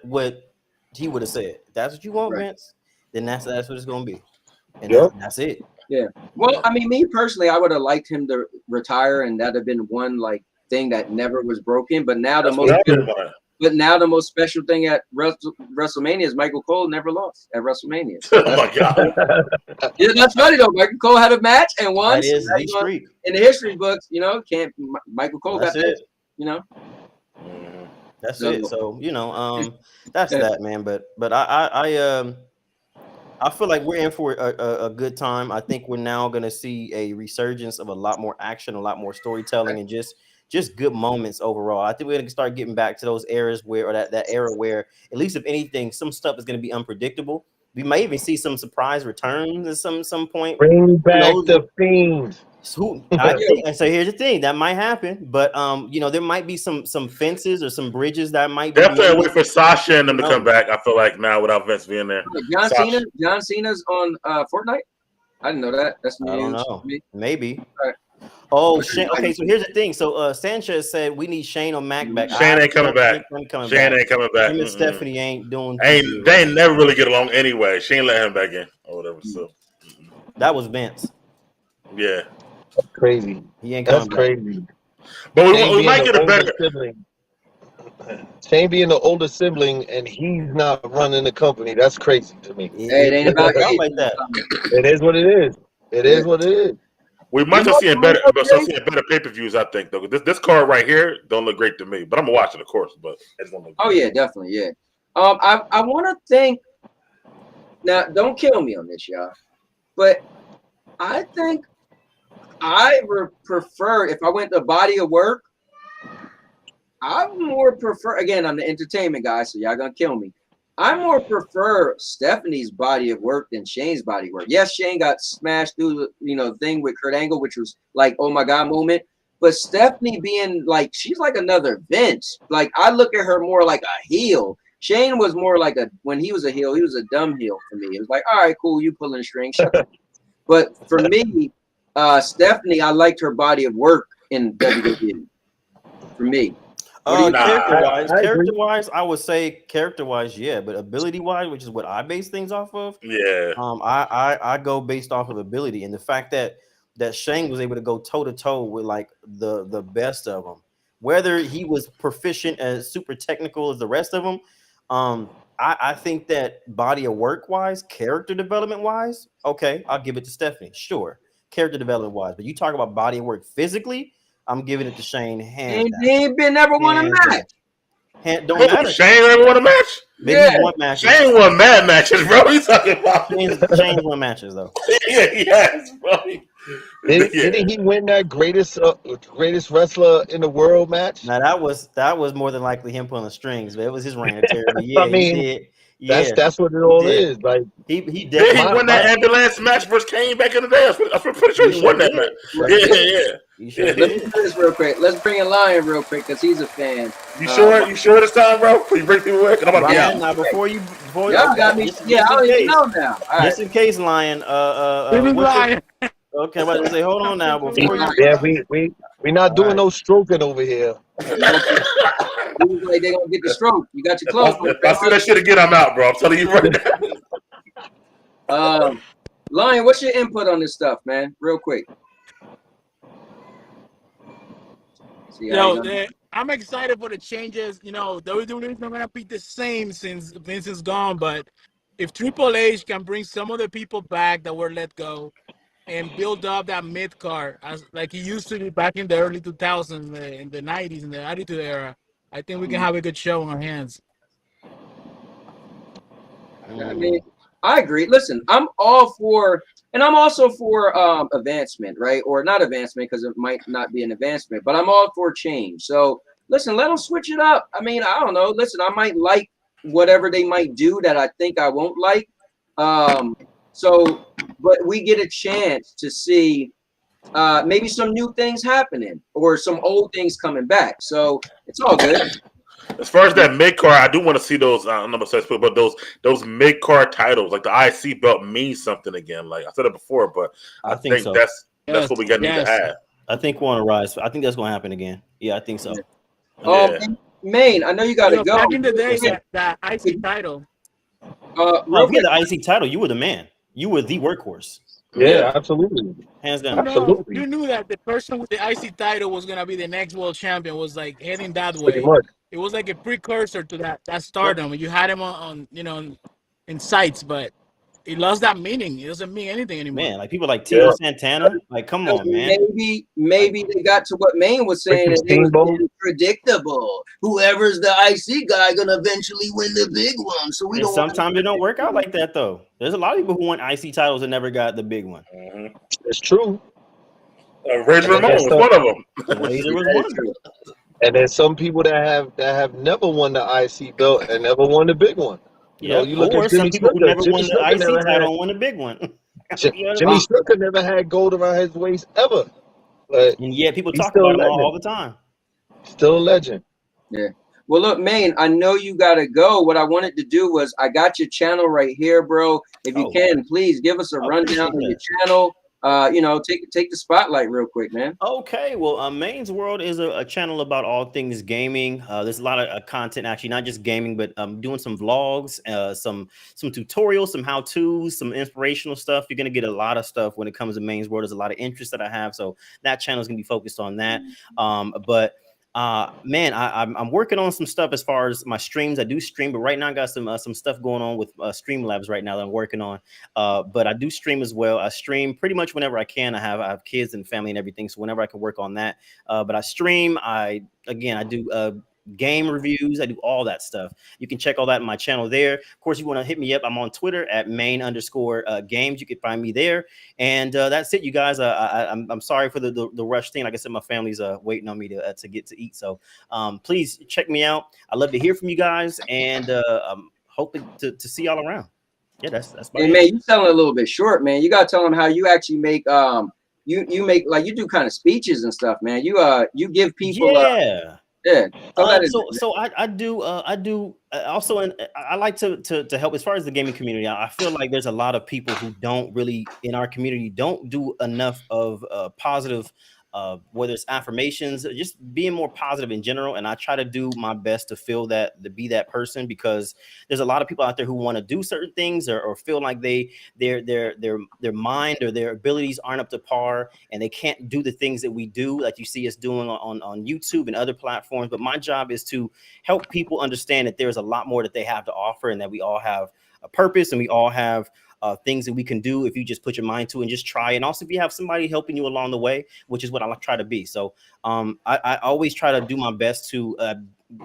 he would have said. If that's what you want, Vince, then that's what it's gonna be. And that's it. Yeah. Well, I mean, me personally, I would have liked him to retire, and that'd have been one thing that never was broken. But now the most special thing at WrestleMania is Michael Cole never lost at WrestleMania. Oh my God! Yeah, that's funny though. Michael Cole had a match and won. That is the streak in the history books. Michael Cole got that. That's it. So that's that, man. But I feel like we're in for a good time. I think we're now going to see a resurgence of a lot more action, a lot more storytelling, and just good moments overall. I think we're going to start getting back to those eras that era where, at least if anything, some stuff is going to be unpredictable. We might even see some surprise returns at some point. Bring back the Fiend. And so here's the thing that might happen, but there might be some fences or some bridges that might be. Definitely wait for Sasha and them to come back. I feel like now without Vince being there. John Cena's on Fortnite. I didn't know that. That's news. I don't know. Maybe. Right. Oh, Shane. Okay, so here's the thing. So Sanchez said we need Shane or Mac back. Shane ain't coming back. Shane ain't coming back. Him and Stephanie ain't doing. They never really get along anyway. Shane let him back in or whatever. So that was Vince. Yeah. That's crazy. He ain't coming. That's crazy. But we might get a better sibling. Shane being the older sibling and he's not running the company. That's crazy to me. Hey, it ain't about like that. It is what it is. It is what it is. We might start seeing better pay-per-views, I think, though. This card right here don't look great to me, but I'm gonna watch it, of course. But it's gonna look great. Yeah, definitely, yeah. I want to think. Now, don't kill me on this, y'all, but I think I would prefer, if I went to body of work, I more prefer. Again, I'm the entertainment guy, so y'all gonna kill me. I more prefer Stephanie's body of work than Shane's body of work. Yes, Shane got smashed through the thing with Kurt Angle, which was like, oh my God moment. But Stephanie being like, she's like another Vince. Like, I look at her more like a heel. Shane was more like when he was a heel, he was a dumb heel for me. It was like, all right, cool, you pulling strings. But for me, Stephanie, I liked her body of work in WWE. For me. Character-wise, I would say character-wise, yeah, but ability-wise, which is what I base things off of, I go based off of ability, and the fact that Shane was able to go toe-to-toe with like the best of them, whether he was proficient as super technical as the rest of them, I think that body of work-wise, character development-wise, okay, I'll give it to Stephanie, sure, character development-wise, but you talk about body of work physically, I'm giving it to Shane. He ain't never won a match. Don't matter. Shane never won a match? Maybe he won matches. Shane won mad matches, bro. He's talking about Shane won matches, though. Yes, bro. Didn't he win that greatest wrestler in the world match? Now that was more than likely him pulling the strings, but it was his reign of terror. Yeah, I mean, he did. Yeah, that's what it all is. Like he won that ambulance match versus Kane back in the day. I'm pretty sure he won that match. Yeah. Let me do this real quick. Let's bring in Lion real quick because he's a fan. You sure? You sure this time, bro? Before you break people away? I'm about to Lion, now before you y'all got me. I don't even know now. Just in case, Lion. Okay, but say, hold on now. Before you, Yeah, we not doing no stroking over here. He was like, they gonna get the stroke. You got your clothes. If I see that shit again, I'm out, bro. I'm telling you right now. Lion, what's your input on this stuff, man? Real quick. I'm excited for the changes. You know, WWE is not gonna be the same since Vince is gone, but if Triple H can bring some of the people back that were let go and build up that mid card as like he used to be back in the early 2000s, in the 90s, in the Attitude Era, I think we can have a good show on our hands. I mean, I agree. Listen, I'm all for, and I'm also for advancement, right? Or not advancement, because it might not be an advancement, but I'm all for change. So listen, let them switch it up. I mean, I don't know. Listen, I might like whatever they might do that I think I won't like. So, but we get a chance to see maybe some new things happening or some old things coming back. So it's all good. As far as that mid card, I do want to see those. I don't know but those mid card titles, like the IC belt, means something again. Like I said it before, but I think so. That's what we got need to have. I think we're on a rise. I think that's going to happen again. Yeah, I think so. Maine, I know you got to go. Back in the day, that IC title. If you had the IC title, you were the man. You were the workhorse. Yeah, absolutely. Hands down. Absolutely. You knew that the person with the IC title was gonna be the next world champion. Was like heading that Pretty way. much. It was like a precursor to that stardom. You had him on in sights, but it lost that meaning. It doesn't mean anything anymore. Man, like people like Tito Santana. Like, come on, man. Maybe they got to what Maine was saying, and it was predictable. Whoever's the IC guy gonna eventually win the big one. So we don't. Sometimes it don't work out like that though. There's a lot of people who won IC titles and never got the big one. It's true. Razor Ramon was one of them. Razor was one. And there's some people that have never won the IC belt and never won the big one. You know, you look at some people who never won the IC title and won the big one. Jimmy Snuka never had gold around his waist ever. But and yeah, people talk about him all the time. Still a legend. Yeah. Well, look, Maine, I know you got to go. What I wanted to do was I got your channel right here, bro. If you can, please give us a rundown of your channel. Take the spotlight real quick, man. Okay, well, Maine's World is a channel about all things gaming. There's a lot of content, actually, not just gaming, but doing some vlogs, some tutorials, some how-tos, some inspirational stuff. You're gonna get a lot of stuff when it comes to Maine's World. There's a lot of interest that I have, so that channel is gonna be focused on that. Man, I'm working on some stuff as far as my streams. I do stream, but right now I got some stuff going on with Streamlabs right now that I'm working on. But I do stream as well. I stream pretty much whenever I can. I have kids and family and everything, so whenever I can work on that. But I stream. I do game reviews. I do all that stuff. You can check all that in my channel there. Of course, you want to hit me up. I'm on Twitter at main_games. You can find me there. And that's it, you guys. I'm sorry for the rush thing. Like I said, my family's waiting on me to get to eat. So please check me out. I love to hear from you guys, and I'm hoping to see y'all around. Yeah, that's Hey, man, you selling a little bit short, man. You got to tell them how you actually make you make, like, you do kind of speeches and stuff, man. You give people So I do also, and I like to help as far as the gaming community. I feel like there's a lot of people who don't really in our community don't do enough of positive, whether it's affirmations, just being more positive in general. And I try to do my best to be that person, because there's a lot of people out there who want to do certain things or feel like their mind or their abilities aren't up to par, and they can't do the things that we do, like you see us doing on YouTube and other platforms. But my job is to help people understand that there's a lot more that they have to offer, and that we all have a purpose, and we all have things that we can do if you just put your mind to it and just try. And also if you have somebody helping you along the way, which is what I try to be. So I always try to do my best to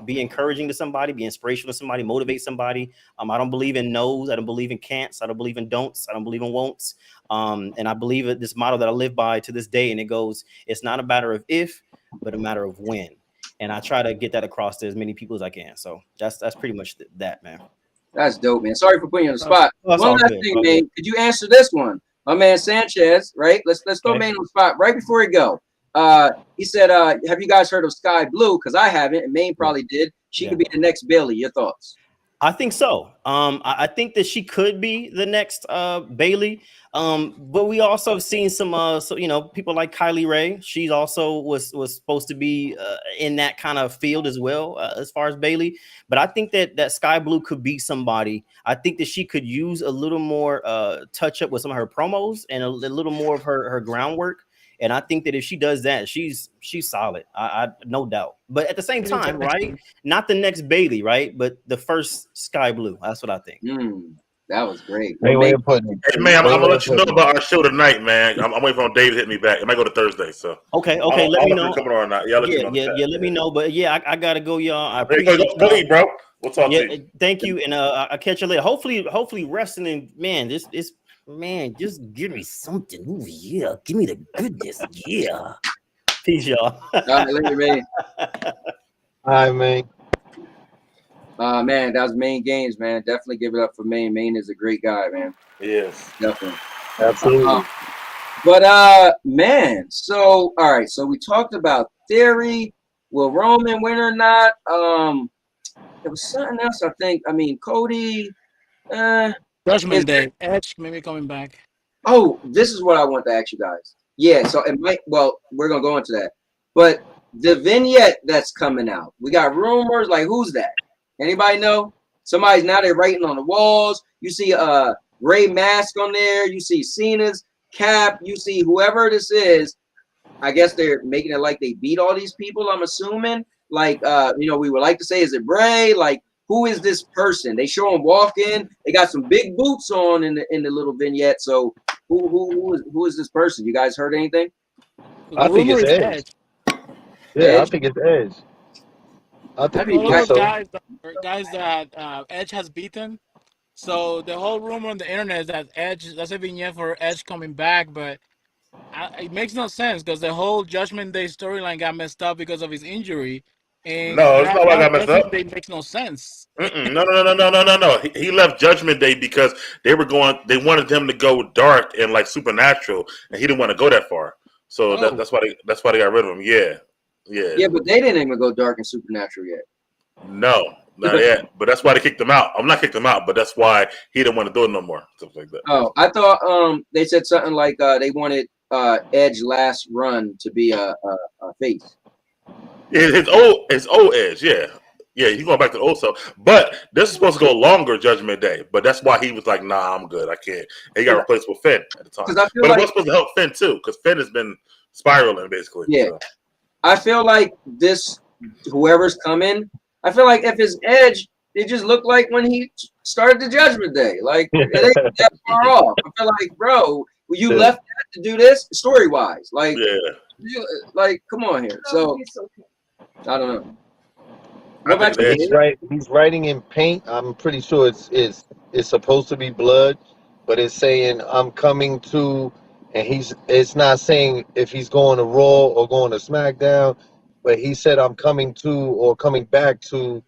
be encouraging to somebody, be inspirational to somebody, motivate somebody. I don't believe in no's. I don't believe in can'ts. I don't believe in don'ts. I don't believe in won'ts. And I believe in this motto that I live by to this day. And it goes, it's not a matter of if, but a matter of when. And I try to get that across to as many people as I can. So that's pretty much that, man. That's dope, man. Sorry for putting you on the spot. One last thing, man. Could you answer this one? My man Sanchez, right? Let's throw Maine on the spot right before we go. He said, have you guys heard of Sky Blue? Because I haven't, and Maine probably did. She could be the next Bailey. Your thoughts? I think so. I think that she could be the next Bailey. But we also have seen some people like Kylie Ray. She also was supposed to be in that kind of field as well, as far as Bailey. But I think that Sky Blue could be somebody. I think that she could use a little more touch up with some of her promos and a little more of her groundwork. And I think that if she does that, she's solid. I no doubt. But at the same time, right? Not the next Bailey, right? But the first Sky Blue. That's what I think. That was great. Great way of putting it. Hey, man, I'm gonna let you know about our show tonight, man. I'm waiting for Dave to hit me back. It might go to Thursday, so okay. Let me know. Coming on or not. Yeah, let me know. But yeah, I gotta go, y'all. I appreciate go eat, bro. We'll talk to you. Thank you, and I'll catch you later. Hopefully, wrestling, man. Man, just give me something. Ooh, yeah, give me the goodness. Yeah. Peace, y'all. All right, later, man. All right, man. Man, that was Main Games, man. Definitely give it up for Main. Main is a great guy, man. Yes. Definitely. Absolutely. Man, so all right, so we talked about Theory. Will Roman win or not? There was something else, I think. I mean, Cody. Judgment Day. Edge maybe coming back. Oh, this is what I want to ask you guys. Yeah, so it might. Well, we're gonna go into that, but the vignette that's coming out, we got rumors. Like, who's that? Anybody know? Somebody's now they're writing on the walls. You see Ray Mask on there. You see Cena's cap. You see whoever this is. I guess they're making it like they beat all these people. I'm assuming. Like, we would like to say, is it Bray? Like, who is this person? They show him walk in. They got some big boots on in the little vignette. So who is this person? You guys heard anything? I think it's Edge. Yeah, Edge? I think it's Edge. I think so. Guys that Edge has beaten. So the whole rumor on the internet is that Edge, that's a vignette for Edge coming back, but it makes no sense because the whole Judgment Day storyline got messed up because of his injury. And no, it's not why I got messed up. Day makes no sense. No. He left Judgment Day because they wanted him to go dark and like supernatural, and he didn't want to go that far. So that's why they got rid of him. Yeah. Yeah, but they didn't even go dark and supernatural yet. No, not yet. But that's why they kicked him out. I'm not kicked him out, but that's why he didn't want to do it no more. Stuff like that. Oh, I thought they said something like they wanted Edge last run to be a face. His old Edge, yeah, he's going back to the old self. But this is supposed to go longer, Judgment Day. But that's why he was like, "Nah, I'm good. I can't." And he got replaced with Finn at the time. But it was supposed to help Finn too, because Finn has been spiraling basically. Yeah, so. I feel like whoever's coming. I feel like if it's Edge, it just looked like when he started the Judgment Day. Like it ain't that far off. I feel like, bro, you left that to do this story wise. Like, come on here. So I don't know. He's writing in paint. I'm pretty sure it's supposed to be blood, but it's saying I'm coming to, and it's not saying if he's going to Raw or going to SmackDown, but he said I'm coming to or coming back to,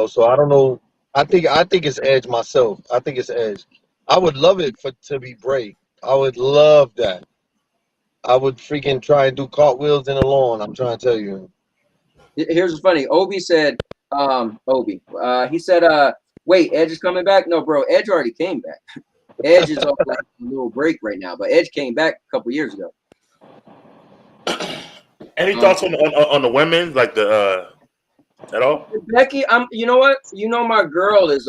so I don't know. I think it's Edge myself. I think it's Edge. I would love it to be Bray. I would love that. I would freaking try and do cartwheels in the lawn. I'm trying to tell you. Here's what's funny. Obi said, he said, wait, Edge is coming back? No, bro, Edge already came back. Edge is off like a little break right now, but Edge came back a couple years ago. Any thoughts on the women, like the at all? Becky, you know what? My girl is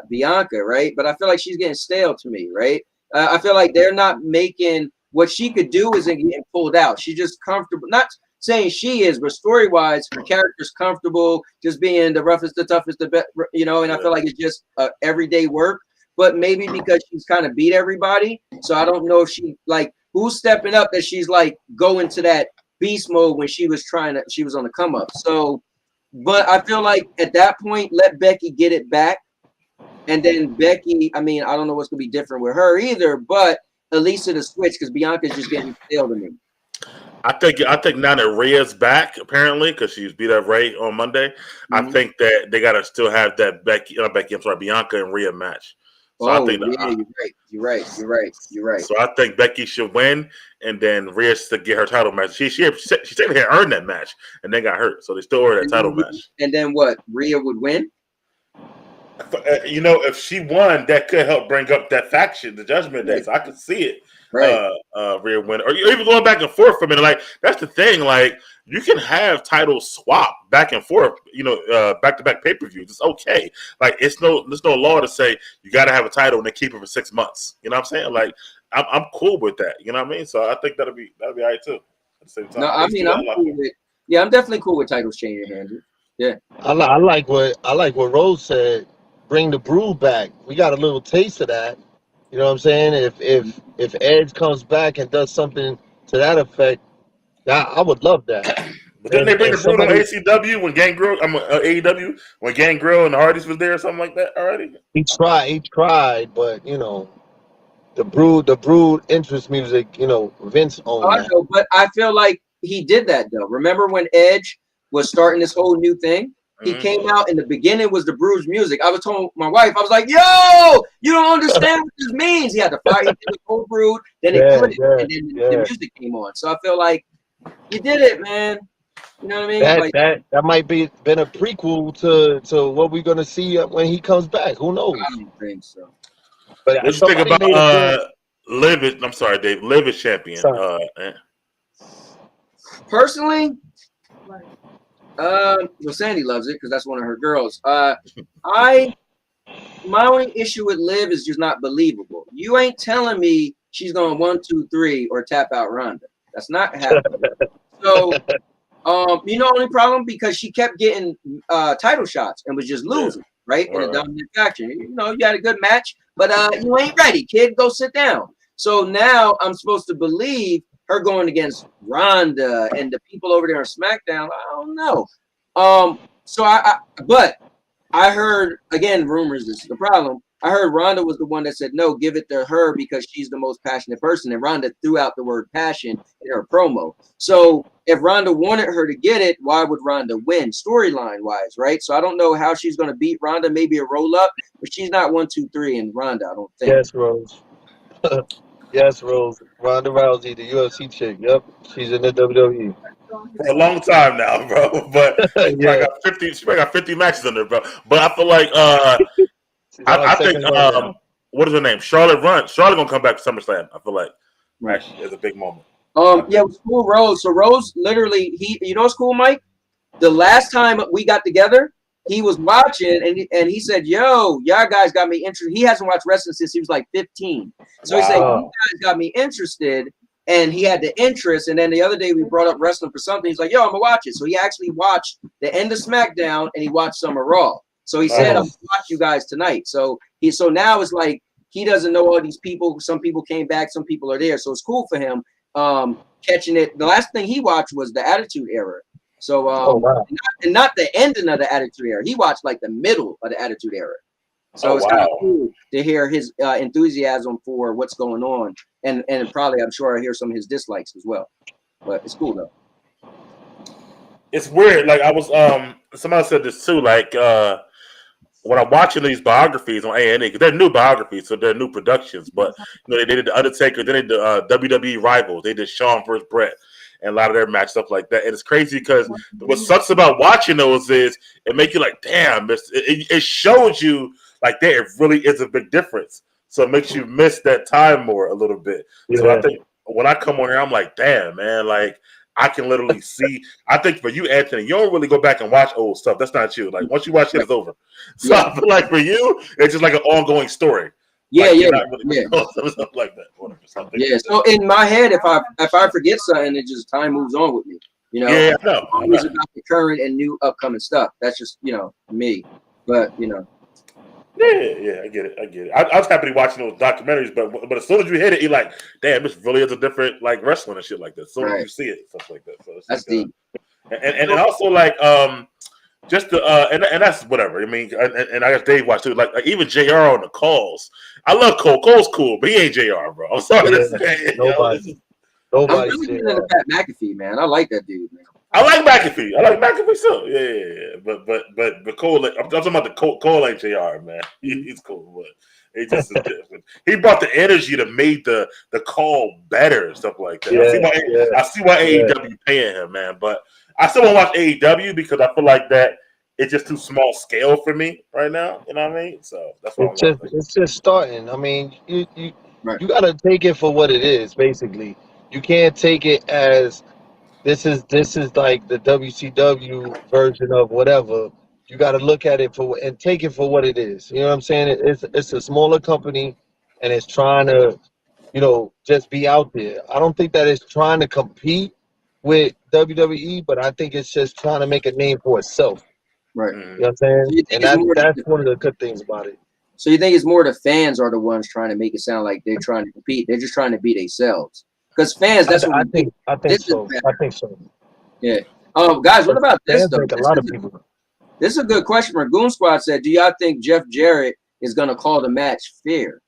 Bianca, right? But I feel like she's getting stale to me, right? I feel like they're not making what she could do isn't getting pulled out. She's just comfortable. Not saying she is, but story-wise, her character's comfortable, just being the roughest, the toughest, the best, and I feel like it's just everyday work. But maybe because she's kind of beat everybody, so I don't know if she who's stepping up that she's like going to that beast mode when she was on the come up. So, but I feel like at that point, let Becky get it back. And then Becky, I mean, I don't know what's going to be different with her either, but at least it'll switch because Bianca's just getting stale to me. I think now that Rhea's back, apparently, because she's beat up Ray on Monday, I think that they got to still have that Bianca and Rhea match. So I think you're right. So I think Becky should win, and then Rhea to get her title match. She technically had earned that match, and then got hurt, so they still earned that title match. And then what? Rhea would win? You know, if she won, that could help bring up that faction, the Judgment Day. So I could see it, Rhea winning, or even going back and forth from it. Like that's the thing. Like you can have titles swap back and forth. You know, back to back pay per views. It's okay. Like there's no law to say you got to have a title and then keep it for 6 months. You know what I'm saying? Like I'm cool with that. You know what I mean? So I think that'll be all right too. At the same time. No, I mean I'm cool with. Yeah, I'm definitely cool with titles changing hands. Yeah, I like what Rose said. Bring the Brood back. We got a little taste of that. You know what I'm saying? If Edge comes back and does something to that effect, I would love that. But didn't they bring the Brood on ACW when Gangrel? AEW when Gangrel and the Hardys was there or something like that already. He tried, but you know, the Brood interest music. You know, Vince owned that. I know, but I feel like he did that though. Remember when Edge was starting this whole new thing? He came out in the beginning was the Brood's music. I was telling my wife, I was like, "Yo, you don't understand what this means." He had to fire the whole Brood, then it clicked, and then the music came on. So I feel like you did it, man. You know what I mean? That might be been a prequel to what we're gonna see when he comes back. Who knows? I don't think so. But what you think about Liv? I'm sorry, Dave. Liv is champion. Personally. Well, Sandy loves it because that's one of her girls. My only issue with Liv is just not believable. You ain't telling me she's going 1, 2, 3 or tap out Ronda. That's not happening. So, you know, only problem because she kept getting title shots and was just losing, right? In a dominant faction. You know, you had a good match, but you ain't ready, kid. Go sit down. So now I'm supposed to believe her going against Ronda and the people over there on SmackDown. I don't know. But I heard, again, rumors, this is the problem. I heard Ronda was the one that said, no, give it to her because she's the most passionate person. And Ronda threw out the word passion in her promo. So if Ronda wanted her to get it, why would Ronda win storyline wise, right? So I don't know how she's going to beat Ronda, maybe a roll up, but she's not 1, 2, 3 in Ronda, I don't think. Yes, Rose. Yes, Rose. Ronda Rousey, the UFC chick. Yep, she's in the WWE. For a long time now, bro. But she got 50 matches in there, bro. But I feel like I think what is her name? Charlotte gonna come back to SummerSlam. I feel like it's a big moment. Yeah, it was cool, Rose. So Rose literally, you know what's cool, Mike? The last time we got together, he was watching and he said, "Yo, y'all guys got me interested." He hasn't watched wrestling since he was like 15. So he said, "You guys got me interested." And he had the interest. And then the other day we brought up wrestling for something. He's like, "Yo, I'm gonna watch it." So he actually watched the end of SmackDown and he watched some of Raw. So he said, "I'm gonna watch you guys tonight." So now it's like he doesn't know all these people. Some people came back, some people are there. So it's cool for him catching it. The last thing he watched was the Attitude Era. So not the ending of the Attitude Era. He watched like the middle of the Attitude Era. So it's kind of cool to hear his enthusiasm for what's going on, and probably I'm sure I hear some of his dislikes as well. But it's cool though. It's weird. Like I was somebody said this too. Like when I'm watching these biographies on A&E, because they're new biographies, so they're new productions. But you know, they did the Undertaker, then they did WWE Rivals. They did Shawn versus Brett. And a lot of their match stuff like that. And it's crazy because what sucks about watching those is it makes you like, damn, it shows you like there really is a big difference. So it makes you miss that time more a little bit. Yeah. So I think when I come on here, I'm like, damn, man, like I can literally see. I think for you, Anthony, you don't really go back and watch old stuff. That's not you. Like once you watch it, it's over. So I feel like for you, it's just like an ongoing story. Yeah, like something like that. Yeah. So in my head, if I forget something, it just time moves on with me. You know. Yeah. No. It's about the current and new upcoming stuff. That's just me. But Yeah. I get it. I was happy watching those documentaries, but as soon as you hit it, you're like, damn, this really is a different like wrestling and shit like that. As soon as you see it, stuff like that. So it's that's deep. And also like just the and that's whatever. I mean, and I guess Dave watched too. Like even JR on the calls. I love Cole. Cole's cool, but he ain't JR, bro. I'm sorry to say. Nobody. I'm really into Pat McAfee, man. I like that dude, man. I like McAfee too. Yeah. But Cole, I'm talking about the Cole ain't JR, man. He's cool, but he just is different. He brought the energy to make the call better and stuff like that. I see why AEW paying him, man. But I still want to watch AEW because I feel like that it's just too small scale for me right now. You know what I mean? So that's what I'm watching. It's just starting. I mean, you Right. you gotta take it for what it is. Basically, you can't take it as this is like the WCW version of whatever. You got to look at it for and take it for what it is. You know what I'm saying? It's a smaller company, and it's trying to just be out there. I don't think that it's trying to compete with WWE, but I think it's just trying to make a name for itself. Right. You know what I'm saying? So you think And it's more that's one of the good things about it. So you think it's more the fans are the ones trying to make it sound like they're trying to compete? They're just trying to be themselves. Because fans, that's what I we think This is so. better. I think so. Yeah. Guys, what about this Fans though? make a lot of people. This is a good question. For Goon Squad said, do y'all think Jeff Jarrett is going to call the match fair?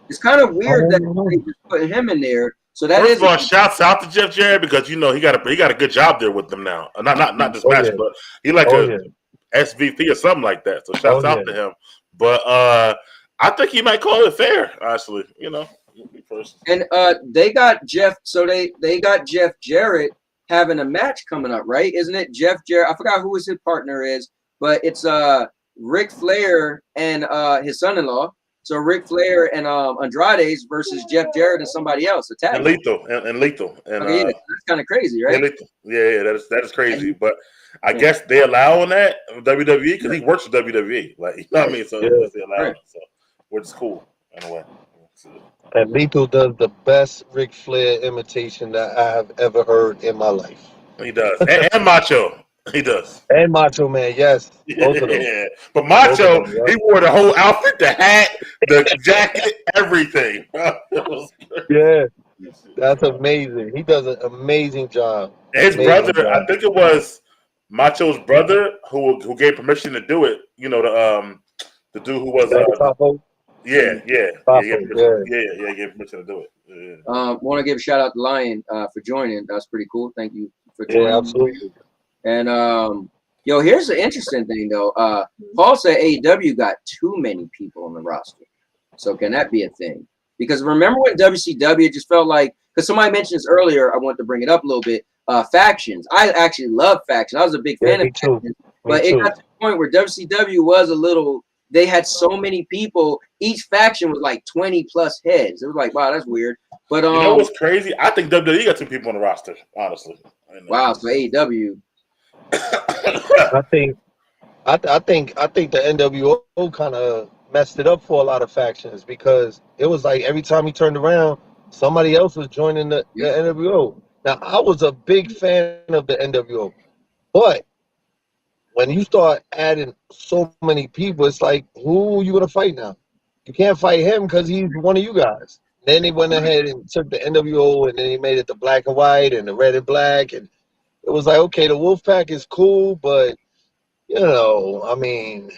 It's kind of weird that they just put him in there. So that First of all, shouts out to Jeff Jarrett because he got a good job there with them now. Not this match, but he like SVP or something like that. So shouts out to him. But I think he might call it fair, honestly. And they got Jeff. So they got Jeff Jarrett having a match coming up, right? Isn't it Jeff Jarrett? I forgot who his partner is, but it's Ric Flair and his son-in-law. So Ric Flair and Andrade's versus Jeff Jarrett and somebody else. And Lethal. And that's kind of crazy, right? Yeah, that is crazy. But I guess they allow on that WWE because he works for WWE. Like, you know what I mean? So they allow it. So which is cool in a way. And Lethal does the best Ric Flair imitation that I have ever heard in my life. He does. and Macho. He does. And Macho Man, yes. Both of them. Yeah. But Macho, he wore the whole outfit, the hat, the jacket, everything. Yeah. That's amazing. He does an amazing job. His brother, I think it was Macho's brother who gave permission to do it. You know, the dude who was he gave permission to do it. Yeah. Want to give a shout out to Lion for joining. That's pretty cool. Thank you for joining. Yeah, absolutely. And here's the interesting thing though. Paul said AEW got too many people on the roster. So can that be a thing? Because remember when WCW just felt like, because somebody mentioned this earlier, I want to bring it up a little bit. Factions. I actually love factions. I was a big fan of factions, but it got to the point where WCW was a little. They had so many people. Each faction was like 20 plus heads. It was like, wow, that's weird. But you know what's crazy? I think WWE got 2 people on the roster. Honestly. Wow. So AEW. I think the NWO kind of messed it up for a lot of factions because it was like every time he turned around, somebody else was joining the NWO. Now I was a big fan of the NWO, but when you start adding so many people, it's like, who are you gonna fight now? You can't fight him because he's one of you guys. Then they went ahead and took the NWO and then he made it the black and white and the red and black, and it was like, okay, the Wolfpack is cool, but I mean,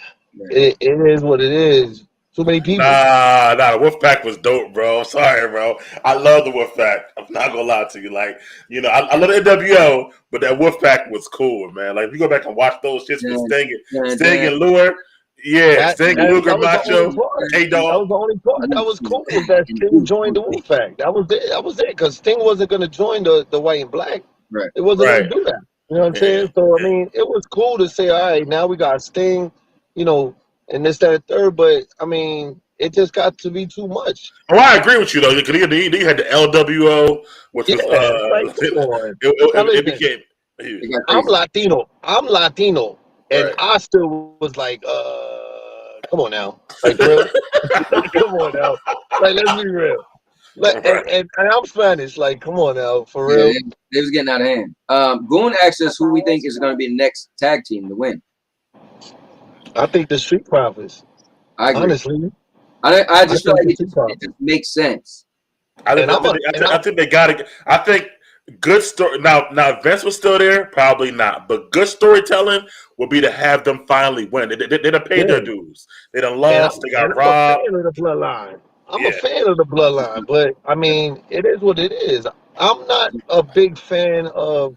it is what it is. Too many people. Nah, the Wolfpack was dope, bro. I'm sorry, bro. I love the Wolfpack. I'm not gonna lie to you. Like, I love the NWO, but that Wolfpack was cool, man. Like, if you go back and watch those shits with Sting and Lure. Yeah, Sting, Luger, Macho, That was the only part that was cool was that Sting joined the Wolfpack. That was it, because Sting wasn't going to join the white and black. Right. It wasn't going to do that. You know what I'm saying? So, I mean, it was cool to say, all right, now we got Sting, and this, that, and third, but, I mean, it just got to be too much. Oh, I agree with you, though, because he had the LWO, which was, it became... I'm Latino, and I still was like, come on now. Like, real? Come on now. Like, let's be real. Like, and I'm Spanish. Like, come on now, for real. Yeah, they was getting out of hand. Goon asked us who we think is going to be the next tag team to win. I think the Street Profits. I agree. Honestly. I just feel like it just makes sense. I think they got it. I think good story. Now, if Vince was still there, probably not. But good storytelling would be to have them finally win. They done paid their dues. They done lost. They got robbed. I'm a fan of the bloodline. I'm a fan of the bloodline, but I mean, it is what it is. I'm not a big fan of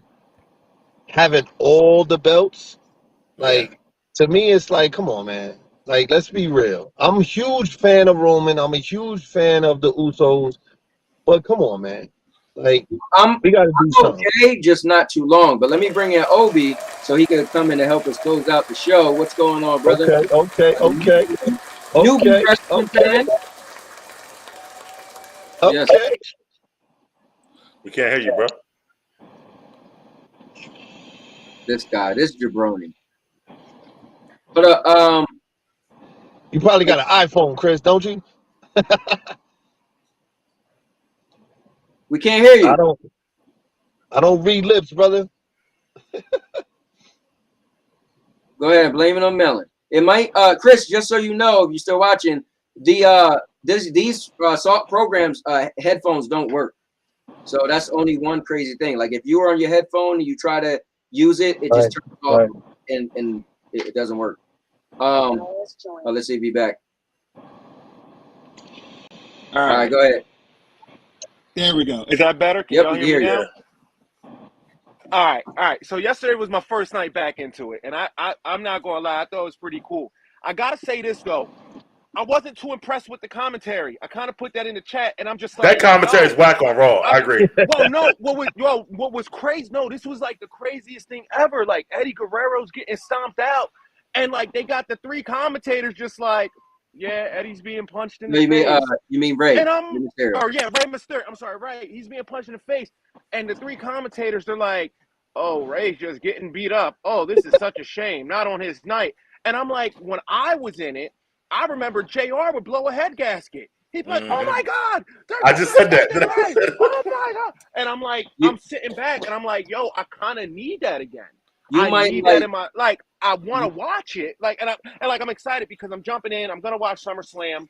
having all the belts. Like, to me, it's like, come on, man. Like, let's be real. I'm a huge fan of Roman. I'm a huge fan of the Usos. But come on, man. Like, I'm we gotta do something. okay, just not too long. But let me bring in Obi so he can come in to help us close out the show. What's going on, brother? Okay. Newbie wrestling fan. Yes. Okay. We can't hear you, bro. This jabroni. But you probably got an iPhone, Chris, don't you? We can't hear you. I don't read lips, brother. Go ahead, blame it on Melon. It might, Chris. Just so you know, if you're still watching, these programs, headphones don't work. So that's only one crazy thing. Like if you are on your headphone and you try to use it, it just turns off and it doesn't work. Let's see if he's back. All right, go ahead. There we go. Is that better? Can y'all hear me now? All right. So yesterday was my first night back into it, and I'm not gonna lie, I thought it was pretty cool. I gotta say this though, I wasn't too impressed with the commentary. I kind of put that in the chat, and I'm just like, that commentary is whack on Raw. I agree. Well, no, what was crazy? No, this was like the craziest thing ever. Like Eddie Guerrero's getting stomped out, and like they got the three commentators just like, yeah, Eddie's being punched in the face. You mean Ray? And Ray Mysterio. I'm sorry, right. He's being punched in the face. And the three commentators, they're like, oh, Ray's just getting beat up. Oh, this is such a shame. Not on his night. And I'm like, when I was in it, I remember JR would blow a head gasket. He'd be like, oh my God. I just said that. Oh my God. And I'm like, I'm sitting back and I'm like, yo, I kind of need that again. I need that in my, like, I want to watch it. Like, and I'm excited because I'm jumping in. I'm going to watch SummerSlam.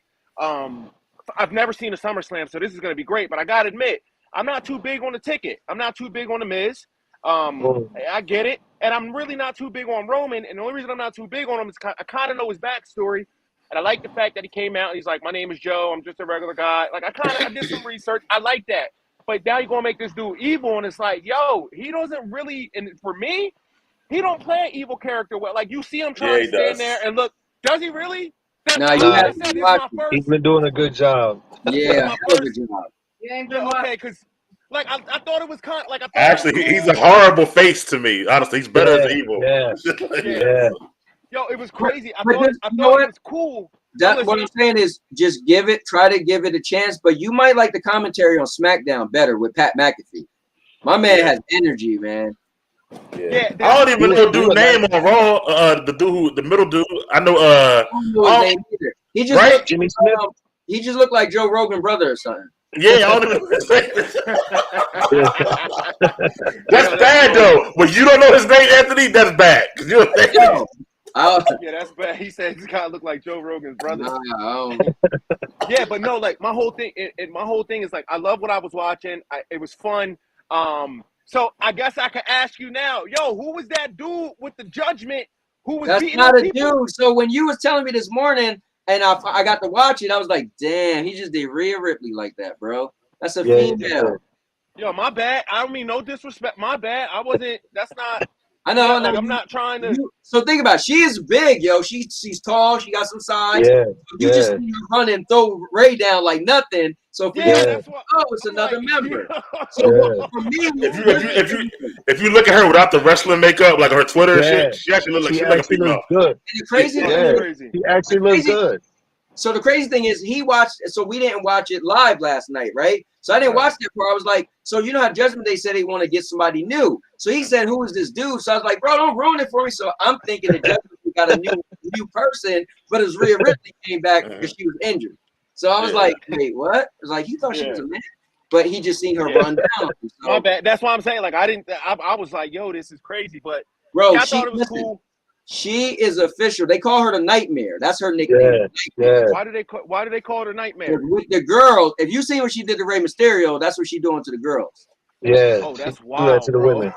I've never seen a SummerSlam, so this is going to be great. But I got to admit, I'm not too big on the ticket. I'm not too big on the Miz. I get it. And I'm really not too big on Roman. And the only reason I'm not too big on him is I kind of know his backstory. And I like the fact that he came out and he's like, my name is Joe. I'm just a regular guy. Like, I did some research. I like that. But now you're going to make this dude evil. And it's like, yo, he doesn't really, and for me, he don't play an evil character well. Like, you see him trying to stand there and look. Does he really? He's been doing a good job. Yeah, good job. Okay, because like I thought it was kind of like actually he's a horrible face to me. Honestly, he's better as evil. Yeah. Yo, it was crazy. I thought it was cool. What I'm saying is just try to give it a chance. But you might like the commentary on SmackDown better with Pat McAfee. My man has energy, man. Yeah. I don't even know dude's name on Raw. The middle dude. I know. He just right? looked, Jimmy Smith. He just looked like Joe Rogan brother or something. Yeah, I don't even That's bad though. When you don't know his name, Anthony, that's bad. Yeah, that's bad. He said he's kind of look like Joe Rogan's brother. Nah, yeah, but no, like my whole thing is like I love what I was watching. It was fun. So I guess I can ask you now, yo, who was that dude with the judgment who was That's beating not a people? dude. So when you was telling me this morning and I got to watch it, I was like, damn, he just did Rhea Ripley like that, bro. That's a female. Yo, my bad. I don't mean no disrespect. My bad. That's not. I know. Like, I'm not trying to. So think about it. She is big, yo. She's tall. She got some size. Yeah, you just need to run and throw Ray down like nothing. So for that's what, it's another member. So for me, if you look at her without the wrestling makeup, like her Twitter, she actually looks like a female. Good. And the crazy thing, she actually looks good. So the crazy thing is he watched. So we didn't watch it live last night, right? So I didn't watch that part. I was like, so you know how Judgment Day said they want to get somebody new. So he said, who is this dude? So I was like, bro, don't ruin it for me. So I'm thinking that Judgment Day got a new person, but it's Rhea Ripley came back because she was injured. So I was like, wait, what? It's like he thought she was a man, but he just seen her run down. So, my bad. That's why I'm saying, like, I was like, yo, this is crazy, but bro, I thought it was cool. She is official. They call her the Nightmare. That's her nickname. Yeah. Why do they call her Nightmare? With the girls, if you seen what she did to Rey Mysterio, that's what she's doing to the girls. Yeah. Oh, that's wild. To the women.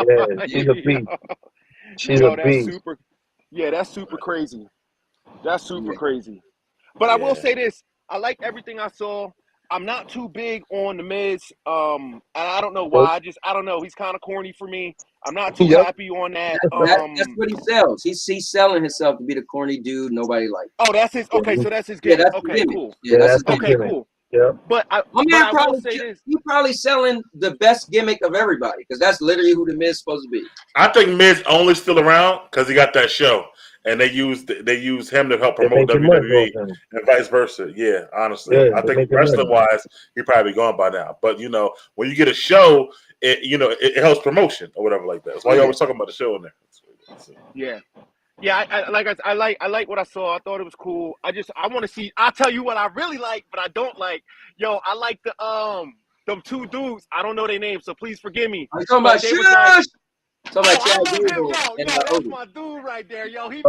Yeah, she's a beast. She's a beast. That's super crazy. That's super crazy. But I will say this: I like everything I saw. I'm not too big on the Miz. And I don't know why. I don't know. He's kind of corny for me. I'm not too happy on that. That's what he sells. He's selling himself to be the corny dude nobody likes. Oh, that's his. Okay, so that's his gimmick. Okay, cool. Yeah, okay, cool. Yeah. But I will say this: you probably selling the best gimmick of everybody because that's literally who the Miz is supposed to be. I think Miz only still around because he got that show, and they use him to help promote WWE and vice versa. Yeah, honestly, Yeah, I think wrestling wise, he probably gone by now. But when you get a show, it helps promotion or whatever like that. That's why you always talking about the show in there. Yeah. Yeah, I like what I saw. I thought it was cool. I want to see. I'll tell you what I really like, but I don't like. Yo, I like them two dudes. I don't know their names, so please forgive me. I'm talking about Shush. I love him, yo, that's my dude right there, yo. He be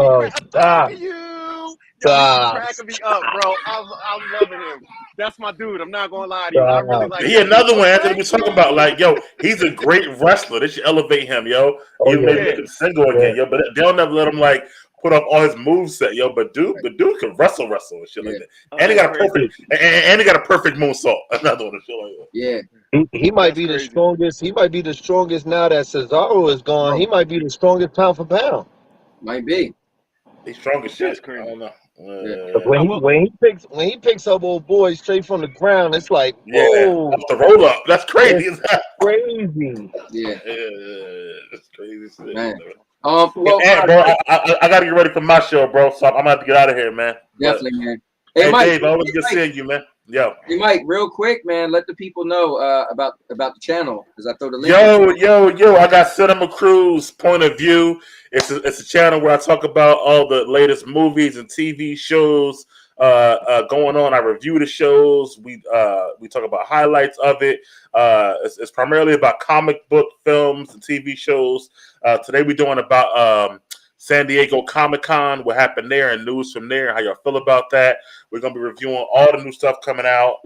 cracking you. Yo, he be cracking me up, bro. I'm loving him. That's my dude. I'm not gonna lie to you. I really like. He another one Anthony we talking about. Like, yo, he's a great wrestler. They should elevate him, yo. Even maybe make him single again, yo. But they'll never let him like put up all his moveset, yo. But dude can wrestle and shit like that. And he got a perfect and he got a perfect moonsault. Another one, shit like that. Yeah. He might be the strongest. He might be the strongest now that Cesaro is gone. He might be the strongest pound for pound. Might be. He's strong as shit. I don't know. When he picks up old boys straight from the ground, it's like, whoa, off the roll up. That's crazy. Crazy. Yeah. That's crazy shit. Man. Bro, I gotta get ready for my show, bro. So I'm gonna have to get out of here, man. Definitely, man. Hey, Mike, Dave, always good seeing you, man. Yo. Hey, Mike, real quick, man, let the people know about the channel because I throw the link. Yo! I got Cinema Crew's Point of View. It's a channel where I talk about all the latest movies and TV shows going on. I review the shows. We talk about highlights of it. It's primarily about comic book films and TV shows. Today we're doing about San Diego Comic-Con, what happened there, and news from there, how y'all feel about that. We're going to be reviewing all the new stuff coming out.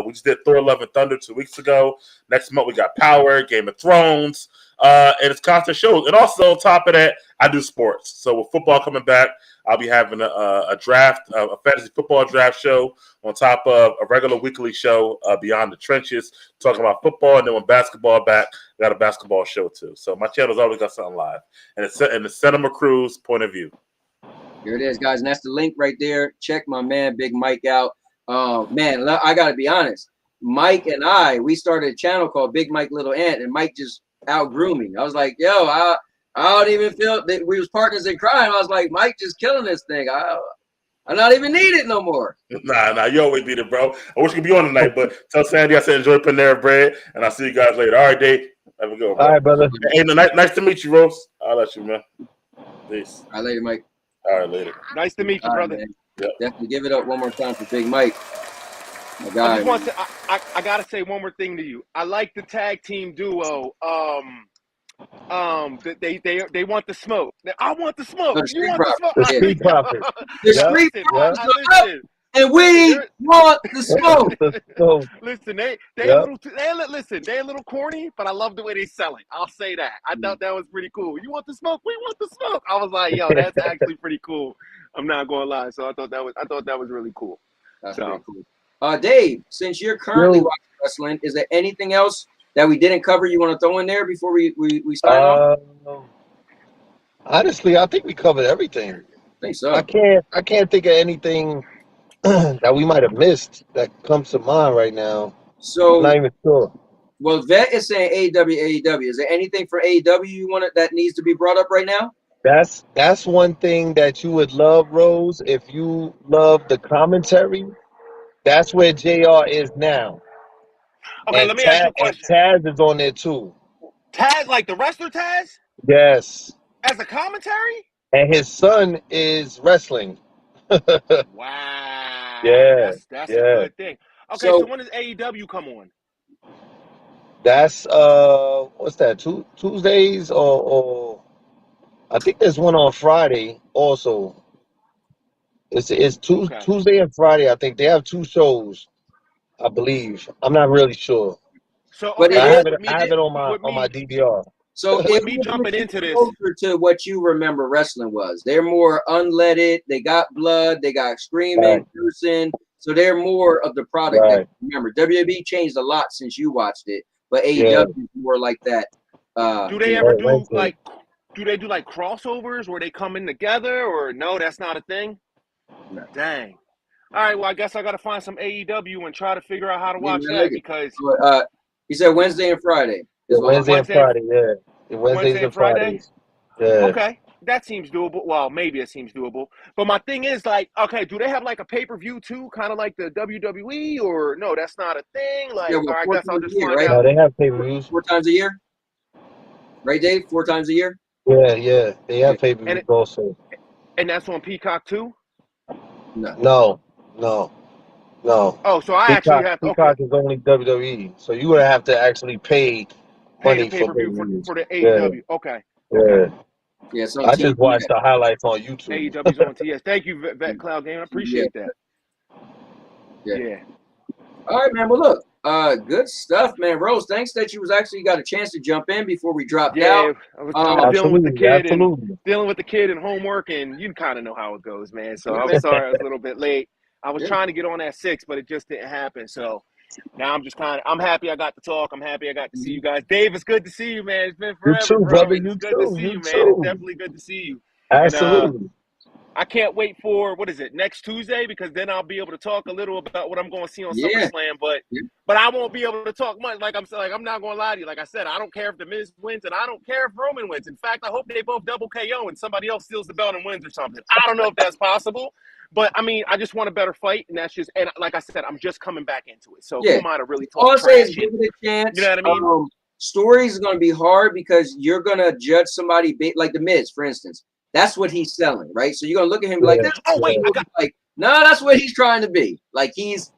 We just did Thor: Love and Thunder 2 weeks ago. Next month, we got Power, Game of Thrones, and it's constant shows. And also, on top of that, I do sports. So with football coming back, I'll be having a draft, a fantasy football draft show on top of a regular weekly show, Beyond the Trenches, talking about football. And then when basketball back, I got a basketball show too. So my channel's always got something live. And it's in the Cinema Crew's Point of View. Here it is, guys. And that's the link right there. Check my man, Big Mike, out. Man, I got to be honest. Mike and we started a channel called Big Mike Little Ant, and Mike just outgrew me. I was like, yo, I don't even feel that we was partners in crime. I was like, Mike just killing this thing. I not even need it no more. Nah, you always need it, bro. I wish you could be on tonight, but tell Sandy I said enjoy Panera Bread, and I'll see you guys later. All right, Dave. Have a good one. All right, brother. Hey, nice to meet you, Rose. I'll let you, man. Peace. All right, later, Mike. All right, later. Nice to meet you, brother. Yep. Definitely give it up one more time for Big Mike. My guy. I gotta say one more thing to you. I like the tag team duo. They want the smoke. I want the smoke. You want the smoke. The Street Profits. The Street Profits are up, and we want the smoke. Listen, they're a little corny, but I love the way they sell it. I'll say that. I thought that was pretty cool. You want the smoke? We want the smoke. I was like, yo, that's actually pretty cool. I'm not gonna lie. So I thought that was really cool. That's pretty cool. Dave, since you're currently watching wrestling, is there anything else that we didn't cover you want to throw in there before we sign off? Honestly, I think we covered everything. I think so. I can't think of anything that we might have missed that comes to mind right now. So I'm not even sure. Well, Vet is saying AEW. Is there anything for AEW you want that needs to be brought up right now? That's one thing that you would love, Rose, if you love the commentary. That's where JR is now. Okay, and let me ask you a question. Taz is on there too. Taz, like the wrestler Taz? Yes. As a commentary? And his son is wrestling. Wow. Yeah. That's a good thing. Okay, so when does AEW come on? That's what's that? Tuesdays or I think there's one on Friday also. It's Tuesday and Friday. I think they have two shows, I believe. I'm not really sure. So, but I have it on my DVR. So if me jumping into this, closer to what you remember wrestling was, they're more unleaded. They got blood. They got screaming, cursing. So they're more of the product that you remember. WWE changed a lot since you watched it, but AEW is more like that. Do they ever do like? Do they do like crossovers where they come in together, or no? That's not a thing. No. Dang. All right, well, I guess I got to find some AEW and try to figure out how to watch that because he said Wednesday and Friday. Yeah, Wednesday and Friday, yeah. Wednesdays and Friday? Fridays. Yeah. Okay, that seems doable. Well, maybe it seems doable. But my thing is, like, okay, do they have like a pay-per-view too, kind of like the WWE, or no, that's not a thing? Like, well, or I guess I'll just find right? out. No, they have pay-per-views. 4 times a year? Right, Dave? 4 times a year? Yeah. They have pay-per-views also. And that's on Peacock too? No. Oh, so I Peacock, actually have Peacock is only WWE, so you would have to actually pay money the pay-per-view for the AEW. Okay. Yeah, so I just watched the highlights on YouTube. AEW's on TS. Thank you, Vet Cloud Game. I appreciate that. Yeah. All right, man. Well, look, good stuff, man. Rose, thanks that you got a chance to jump in before we dropped out. I was dealing with the kid and homework, and you kind of know how it goes, man. So I'm sorry I was a little bit late. I was trying to get on at 6, but it just didn't happen. So now I'm happy I got to talk. I'm happy I got to see you guys. Dave, it's good to see you, man. It's been forever, you too, bro. brother. It's good to see you, man. It's definitely good to see you. Absolutely. And, I can't wait for next Tuesday, because then I'll be able to talk a little about what I'm going to see on SummerSlam. But I won't be able to talk much. Like I'm not going to lie to you. Like I said, I don't care if the Miz wins, and I don't care if Roman wins. In fact, I hope they both double KO and somebody else steals the belt and wins or something. I don't know if that's possible, but I mean, I just want a better fight, and that's just. And like I said, I'm just coming back into it. So who am I to really talk? All I say is give it a chance. You know what I mean? Stories are going to be hard because you're going to judge somebody like the Miz, for instance. That's what he's selling, right? So you're gonna look at him like, no, that's what he's trying to be. Like he's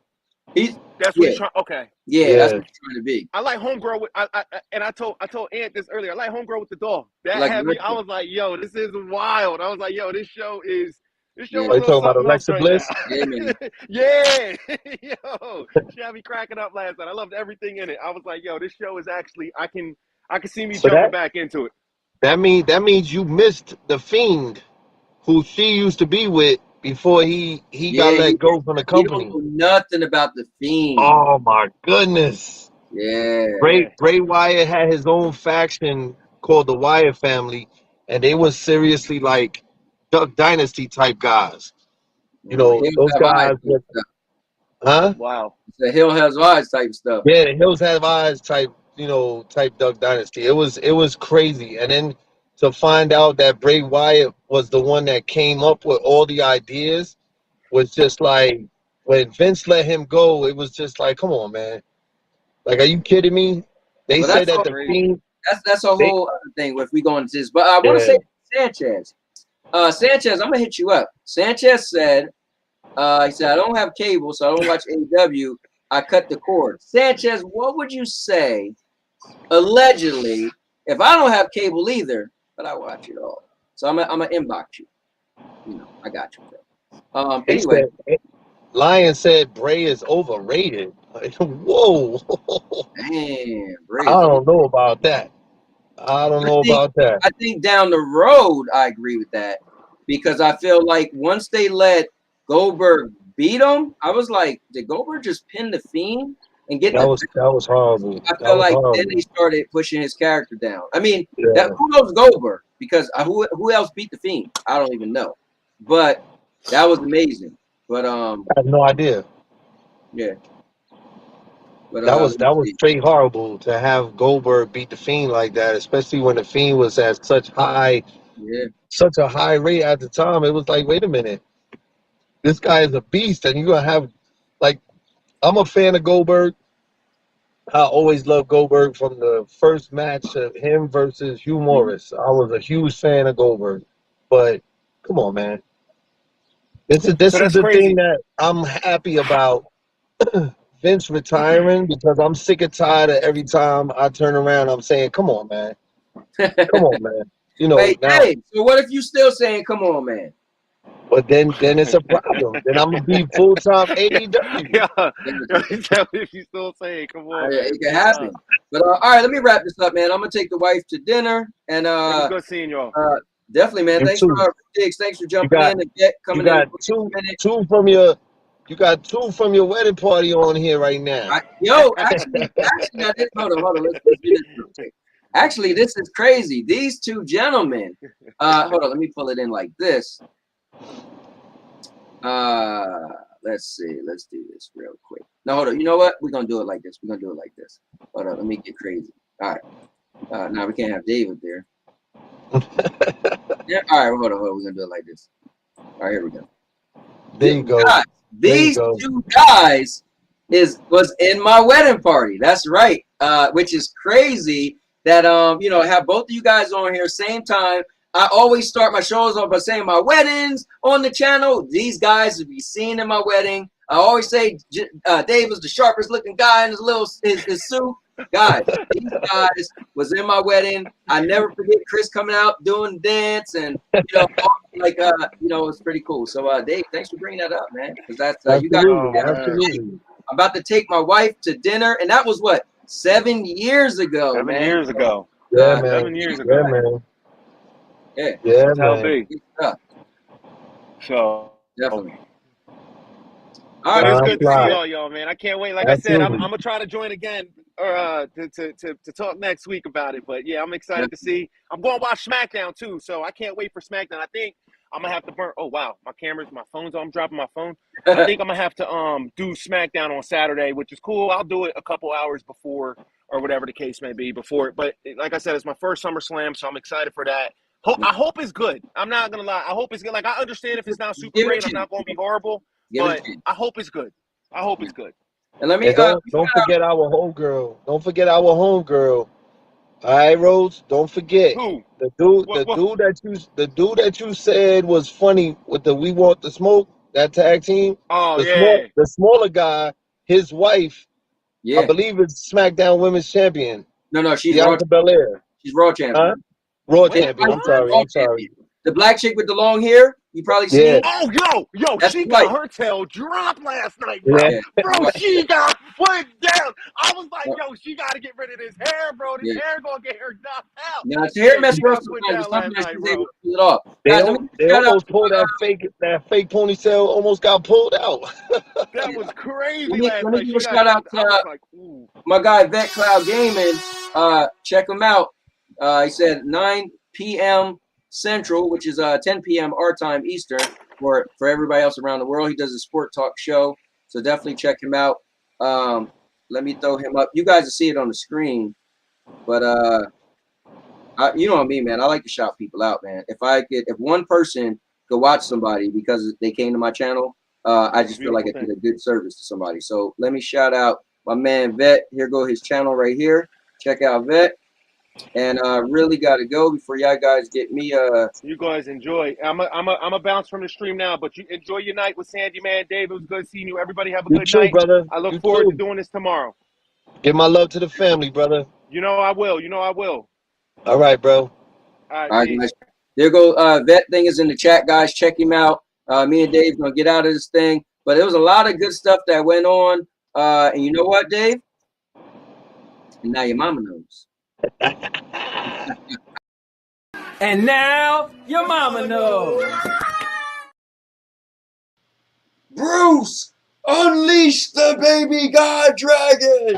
that's what he's trying. Okay, that's what he's trying to be. I like Homegirl with I told Ant this earlier. I like Homegirl with the dog. That like had me. I was like, yo, this is wild. I was like, yo, this show is. This show Are you talking about Alexa Bliss? Yeah, yo, she had me cracking up last night. I loved everything in it. I was like, yo, this show is actually. I can see me jumping back into it. That means you missed the Fiend, who she used to be with before he got let go from the company. You don't know nothing about the Fiend. Oh my goodness. Yeah. Bray Wyatt had his own faction called the Wyatt family, and they were seriously like Duck Dynasty type guys. You know, those guys. Wow. The Hill Has Eyes type stuff. Yeah, the Hills Have Eyes type. Type Duck Dynasty. It was crazy. And then to find out that Bray Wyatt was the one that came up with all the ideas was just like, when Vince let him go, it was just like, come on, man. Like, are you kidding me? They said that the Fiend. That's a whole other thing if we go into this. But I want to say Sanchez. Sanchez, I'm gonna hit you up. Sanchez said, he said, I don't have cable, so I don't watch AEW. I cut the cord. Sanchez, what would you say? Allegedly, if I don't have cable either, but I watch it all, so I'm gonna inbox you. I got you. Anyway, Lion said Bray is overrated. Whoa, man, I don't know about that. I think down the road, I agree with that, because I feel like once they let Goldberg beat him, I was like, did Goldberg just pin the Fiend? And get that was horrible. I feel like then they started pushing his character down. I mean, who knows Goldberg? Because who else beat the Fiend? I don't even know. But that was amazing. But I have no idea. Yeah. But that was straight horrible to have Goldberg beat the Fiend like that, especially when the Fiend was at such a high rate at the time. It was like, wait a minute, this guy is a beast, and you're gonna have like. I'm a fan of Goldberg. I always loved Goldberg from the first match of him versus Hugh Morris. I was a huge fan of Goldberg. But come on, man. This is the thing that I'm happy about Vince retiring, because I'm sick and tired of every time I turn around, I'm saying, come on, man. Come on, man. Hey, so what if you still saying, come on, man? But then it's a problem. Then I'm gonna be full-time AEW. If you still saying, come on, it can happen. But all right, let me wrap this up, man. I'm gonna take the wife to dinner, and good seeing y'all. Definitely, man. Thanks for jumping in and coming in. You got two from your wedding party on here right now. Actually, hold on. Let's do this real quick. Actually, this is crazy. These two gentlemen. Hold on, let me pull it in like this. Let let's see. Let's do this real quick. No, hold on. You know what? We're gonna do it like this. Hold on. Let me get crazy. All right. Now we can't have David there. Yeah. All right. Hold on. We're gonna do it like this. All right. Here we go. There you go. Guys, these two guys was in my wedding party. That's right. Which is crazy that have both of you guys on here same time. I always start my shows off by saying my weddings on the channel. These guys will be seen in my wedding. I always say Dave was the sharpest looking guy in his suit. Guys, these guys was in my wedding. I never forget Chris coming out doing the dance, and it's pretty cool. So Dave, thanks for bringing that up, man. Because that's you guys. Absolutely. I'm about to take my wife to dinner, and that was what 7 years ago. 7 years ago. Yeah, man. 7 years ago. Yeah, man. Yeah. That's how it be. So definitely. All right, it's good to see y'all, man. I can't wait. Like I said, I'm gonna try to join again or to talk next week about it. But yeah, I'm excited to see. I'm going to watch SmackDown too, so I can't wait for SmackDown. I think I'm gonna have to burn. Oh wow, my phone's on. I'm dropping my phone. I think I'm gonna have to do SmackDown on Saturday, which is cool. I'll do it a couple hours before or whatever the case may be before. But like I said, it's my first SummerSlam, so I'm excited for that. I hope it's good. I'm not gonna lie. I hope it's good. Like I understand if it's not super great, I'm not gonna be horrible. But I hope it's good. I hope it's good. And let me don't forget our homegirl. Don't forget our homegirl. All right, Rose. Don't forget who the dude that you said was funny with the We Want the Smoke, that tag team. Oh the smaller guy, his wife. Yeah, I believe it's SmackDown Women's Champion. No, she's Bianca Belair. She's Raw champion. Raw champion. I'm sorry. The black chick with the long hair. You probably seen it. Oh, yo, she got her tail dropped last night, bro. Yeah. Bro, she got put down. I was like, yo, she got to get rid of this hair, bro. This hair going to get her knocked out. Yeah, it's hair mess for us sometimes. It off. They almost pulled that fake ponytail, almost got pulled out. That was crazy last night. Let me give a shout out to my guy, Vet Cloud Gaming. Check him out. He said 9 p.m. Central, which is 10 p.m. our time Eastern for everybody else around the world. He does a sport talk show, so definitely check him out. Let me throw him up. You guys will see it on the screen, but you know what I mean, man. I like to shout people out, man. If one person could watch somebody because they came to my channel, I just feel like I did a good service to somebody. So let me shout out my man Vet. Here go his channel right here. Check out Vet. And really got to go before y'all guys get me. You guys enjoy. I'm a bounce from the stream now, but you enjoy your night with Sandy, man. Dave, it was good seeing you. Everybody have a good night, brother. I look forward to doing this tomorrow. Give my love to the family, brother. You know I will. All right, bro. All right, guys. There go. Vet thing is in the chat, guys. Check him out. Me and Dave gonna get out of this thing, but there was a lot of good stuff that went on. And you know what, Dave? And now your mama knows. And now your mama knows. Bruce, unleash the baby god dragon.